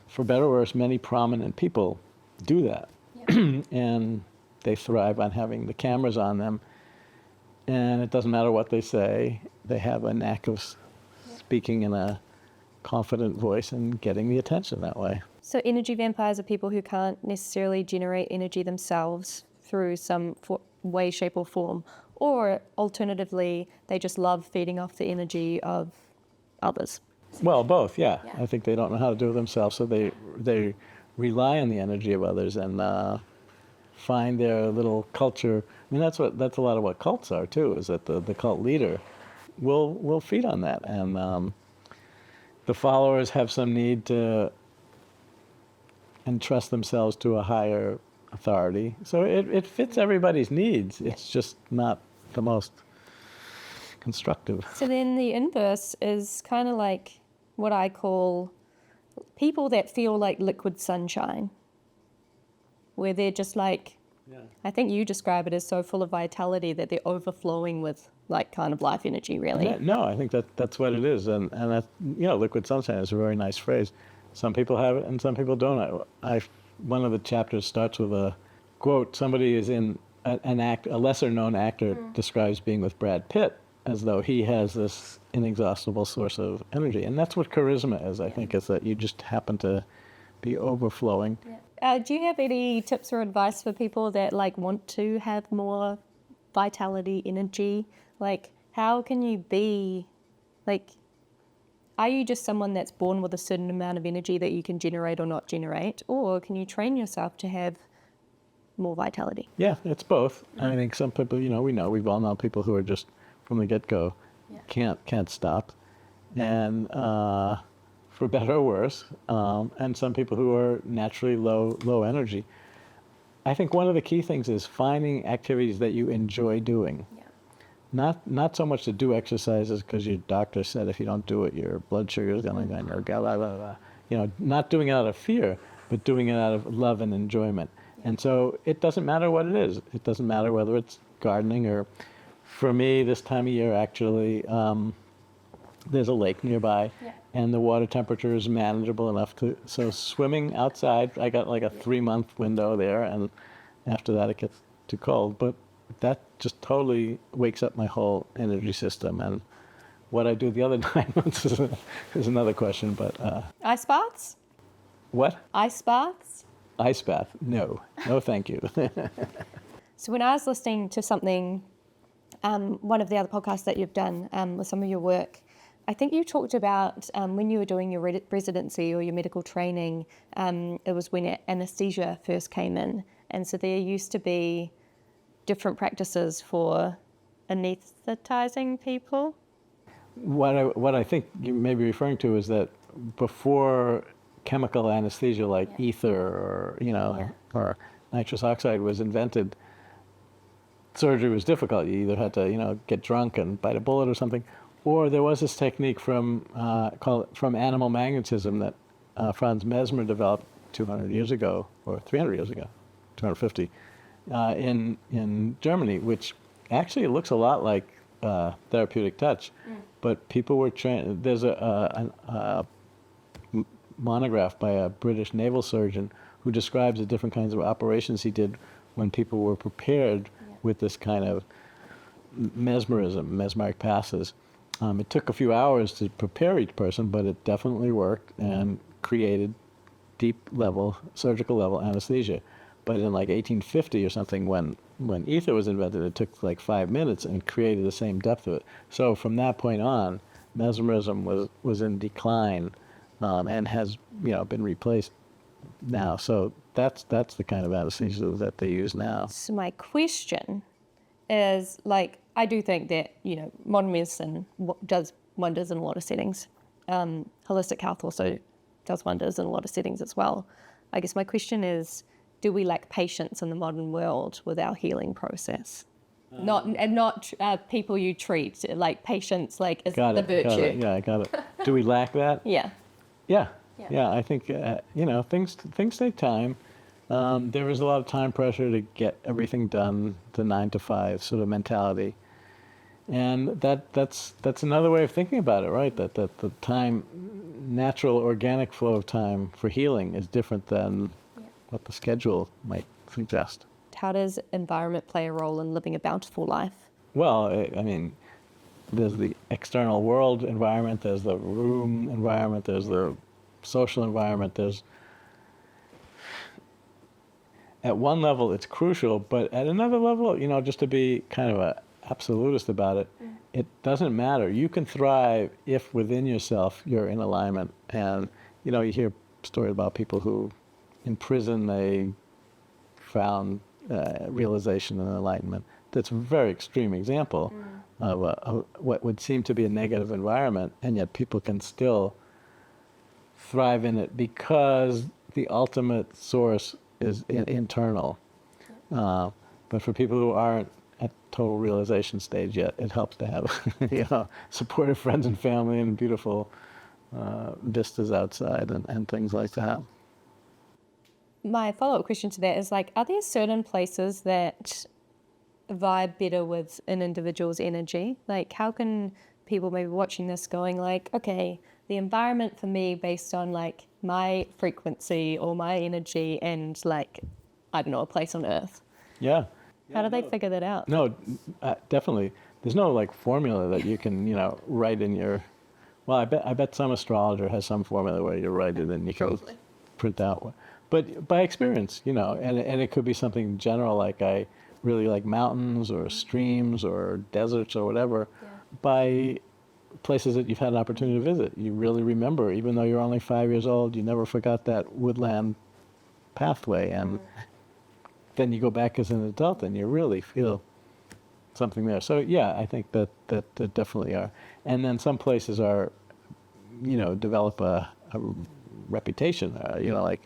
for better or worse, many prominent people do that. And they thrive on having the cameras on them. And it doesn't matter what they say. They have a knack of speaking in a confident voice and getting the attention that way. So energy vampires are people who can't necessarily generate energy themselves through some way, shape, or form. Or alternatively, they just love feeding off the energy of others. Well, both, yeah. I think they don't know how to do it themselves, so they rely on the energy of others and find their little culture. I mean, that's a lot of what cults are too. Is that the cult leader will feed on that, and the followers have some need to entrust themselves to a higher authority. So it fits everybody's needs. It's just not the most constructive. So then the inverse is kind of like what I call people that feel like liquid sunshine, where they're just like, I think you describe it as so full of vitality that they're overflowing with like kind of life energy, really. No, I think that's what it is. And that, liquid sunshine is a very nice phrase. Some people have it and some people don't. One of the chapters starts with a quote. Somebody is in a lesser known actor describes being with Brad Pitt as though he has this inexhaustible source of energy. And that's what charisma is, I think, is that you just happen to be overflowing. Do you have any tips or advice for people that like want to have more vitality, energy? Like, how can you be, like, are you just someone that's born with a certain amount of energy that you can generate or not generate? Or can you train yourself to have more vitality? Yeah, it's both. I think some people, we've all known people who are just from the get-go can't stop, and for better or worse, and some people who are naturally low energy. I think one of the key things is finding activities that you enjoy doing. Not so much to do exercises because your doctor said if you don't do it, your blood sugar is going to go, blah, blah, blah. Not doing it out of fear, but doing it out of love and enjoyment. And so it doesn't matter what it is. It doesn't matter whether it's gardening or, for me, this time of year, actually, there's a lake nearby, and the water temperature is manageable enough so swimming outside, I got like a 3-month window there, and after that it gets too cold. But that just totally wakes up my whole energy system. And what I do the other 9 months is another question, but... Ice baths? What? Ice baths? Ice bath? No, thank you. So when I was listening to something, one of the other podcasts that you've done with some of your work, I think you talked about when you were doing your residency or your medical training, it was when anesthesia first came in. And so there used to be different practices for anesthetizing people. What I think you may be referring to is that before chemical anesthesia like ether or nitrous oxide was invented, surgery was difficult. You either had to get drunk and bite a bullet or something, or there was this technique from animal magnetism that Franz Mesmer developed 200 years ago or 300 years ago, 250, in Germany, which actually looks a lot like therapeutic touch. But people were trained. There's a monograph by a British naval surgeon who describes the different kinds of operations he did when people were prepared with this kind of mesmeric passes. It took a few hours to prepare each person, but it definitely worked and created surgical level anesthesia. But in like 1850 or something, when ether was invented, it took like 5 minutes and created the same depth of it. So from that point on, mesmerism was in decline, and has been replaced now. So that's the kind of anesthesia that they use now. So my question is, I do think that modern medicine does wonders in a lot of settings. Holistic health also does wonders in a lot of settings as well. I guess my question is, do we lack patience in the modern world with our healing process? Not people you treat, like patience, is the virtue. Got it. Yeah, I got it. Do we lack that? Yeah. Yeah. I think things take time. There is a lot of time pressure to get everything done, the 9 to 5 sort of mentality, and that's another way of thinking about it, right? That the time, natural organic flow of time for healing is different than what the schedule might suggest. How does environment play a role in living a bountiful life? Well, I mean, there's the external world environment, there's the room environment, there's the social environment, at one level it's crucial, but at another level, just to be kind of a absolutist about it, it doesn't matter. You can thrive if within yourself you're in alignment. And, you hear stories about people who in prison they found realization and enlightenment. That's a very extreme example of what would seem to be a negative environment, and yet people can still thrive in it because the ultimate source is internal. But for people who aren't at total realization stage yet, it helps to have supportive friends and family and beautiful vistas outside and things like that. My follow-up question to that is, are there certain places that vibe better with an individual's energy? How can people maybe watching this going okay, the environment for me based on my frequency or my energy and I don't know, a place on earth? Yeah. How do they figure that out? No, definitely. There's no formula that you can write in your. Well, I bet some astrologer has some formula where you write it and you can print out. But by experience, and it could be something general, like I really like mountains or streams or deserts or whatever. By places that you've had an opportunity to visit, you really remember, even though you're only 5 years old, you never forgot that woodland pathway. And then you go back as an adult and you really feel something there. So yeah, I think that definitely are. And then some places are, develop a reputation. Like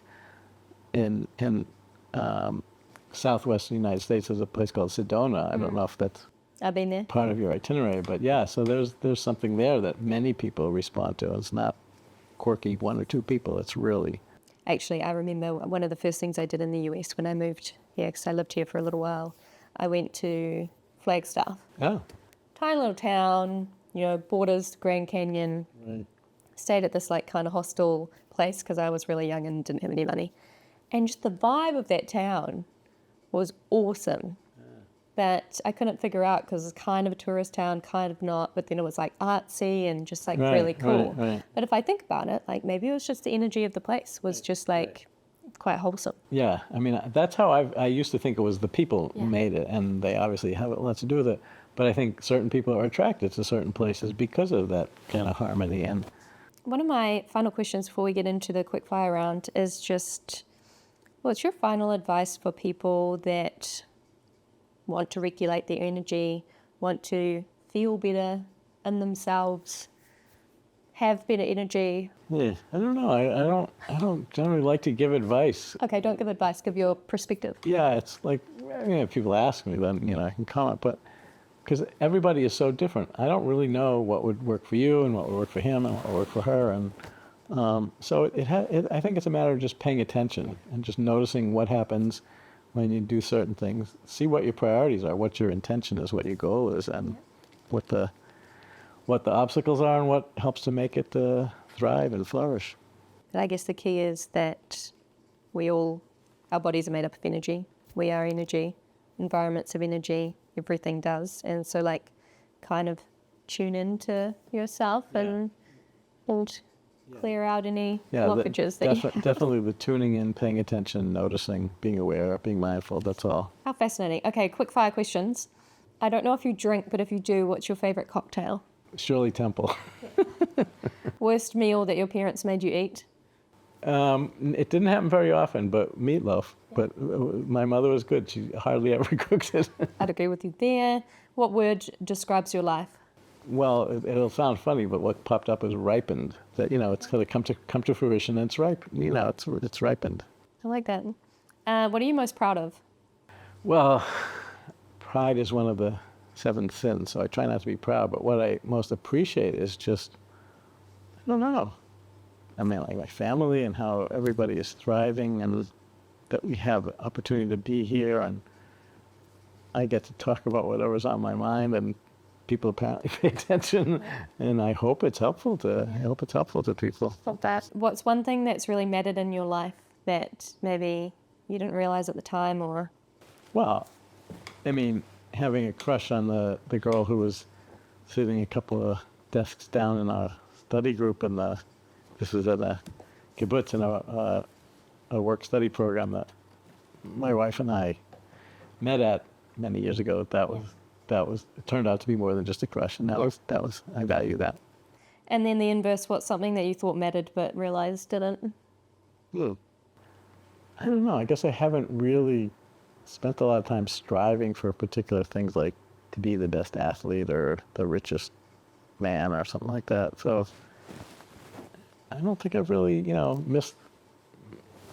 in southwestern United States, there's a place called Sedona. I don't know if that's I've been there. part of your itinerary, but yeah. So there's something there that many people respond to. It's not quirky one or two people. It's really Actually, I remember one of the first things I did in the US when I moved here, because I lived here for a little while. I went to Flagstaff, oh tiny little town, borders the Grand Canyon. right. Stayed at this like kind of hostel place because I was really young and didn't have any money. And just the vibe of that town was awesome. But I couldn't figure out because it's kind of a tourist town, kind of not. But then it was like artsy and just like Right, really cool. right. But if I think about it, like maybe it was just the energy of the place was just like quite wholesome. Yeah, I mean, that's how I used to think it was the people who made it, and they obviously have a lot to do with it. But I think certain people are attracted to certain places because of that kind of harmony. And One of my final questions before we get into the quick fire round is just, what's your final advice for people that want to regulate their energy, want to feel better in themselves, have better energy? yeah, I don't know. I don't generally like to give advice. Okay, don't give advice, give your perspective. Yeah, it's like, if people ask me, then I can comment. But because everybody is so different, I don't really know what would work for you and what would work for him and what would work for her. And so I think it's a matter of just paying attention and just noticing what happens when you do certain things. See what your priorities are, what your intention is, what your goal is, and what the obstacles are, and what helps to make it thrive and flourish. But I guess the key is that our bodies are made up of energy. We are energy, environments of energy, everything does. And so like kind of tune into yourself and clear out any blockages that you have. Definitely the tuning in, paying attention, noticing, being aware, being mindful, that's all. How fascinating. Okay, quick fire questions. I don't know if you drink, but if you do, what's your favorite cocktail? Shirley Temple. Worst meal that your parents made you eat? It didn't happen very often, but meatloaf. But my mother was good. She hardly ever cooked it. I'd agree with you there. What word describes your life? Well, it'll sound funny, but what popped up is ripened. That it's going to come to fruition, and it's ripe. It's ripened. I like that. What are you most proud of? Well, pride is one of the 7 sins, so I try not to be proud. But what I most appreciate is just, I don't know. I mean, like my family and how everybody is thriving, and that we have the opportunity to be here, and I get to talk about whatever's on my mind, and people apparently pay attention, and I hope it's helpful to people. Not that. What's one thing that's really mattered in your life that maybe you didn't realize at the time, or? Well, I mean, having a crush on the girl who was sitting a couple of desks down in our study group, and this was at a kibbutz in a work-study program that my wife and I met at many years ago. It turned out to be more than just a crush, and that was I value that. And then the inverse, what's something that you thought mattered but realized didn't? I don't know. I guess I haven't really spent a lot of time striving for particular things, like to be the best athlete or the richest man or something like that. So I don't think I've really,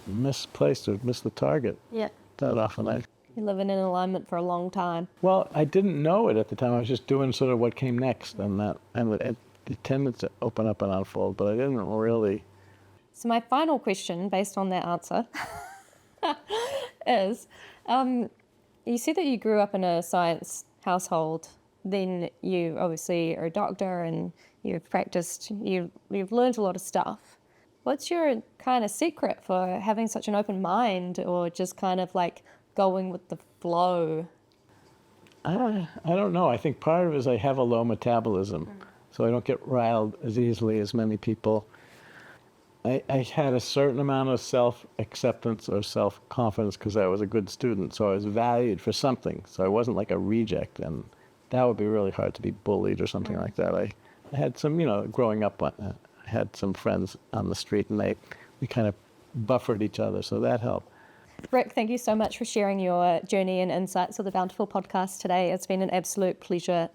misplaced or missed the target that often. You're living in alignment for a long time. Well, I didn't know it at the time. I was just doing sort of what came next, and it tended to open up and unfold, but I didn't really. So my final question, based on that answer, is, you said that you grew up in a science household. Then you obviously are a doctor, and you've practiced. You've learned a lot of stuff. What's your kind of secret for having such an open mind, or just kind of like going with the flow? I don't know. I think part of it is I have a low metabolism, so I don't get riled as easily as many people. I had a certain amount of self-acceptance or self-confidence because I was a good student, so I was valued for something. So I wasn't like a reject, and that would be really hard to be bullied or something like that. I had some, growing up, I had some friends on the street, and we kind of buffered each other, so that helped. Rick, thank you so much for sharing your journey and insights of the Bountiful podcast today. It's been an absolute pleasure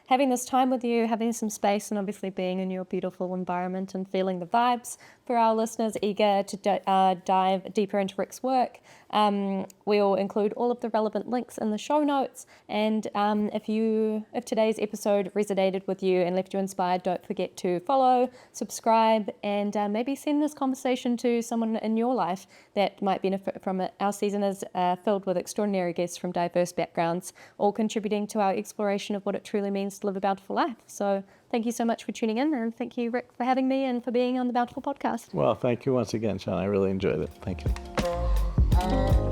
having this time with you, having some space, and obviously being in your beautiful environment and feeling the vibes. For our listeners eager to dive deeper into Rick's work, we'll include all of the relevant links in the show notes. And if today's episode resonated with you and left you inspired, don't forget to follow, subscribe, and maybe send this conversation to someone in your life that might benefit from it. Our season is filled with extraordinary guests from diverse backgrounds, all contributing to our exploration of what it truly means to live a bountiful life. So thank you so much for tuning in, and thank you, Rick, for having me and for being on the Bountiful podcast. Well, thank you once again, Sean. I really enjoyed it. Thank you.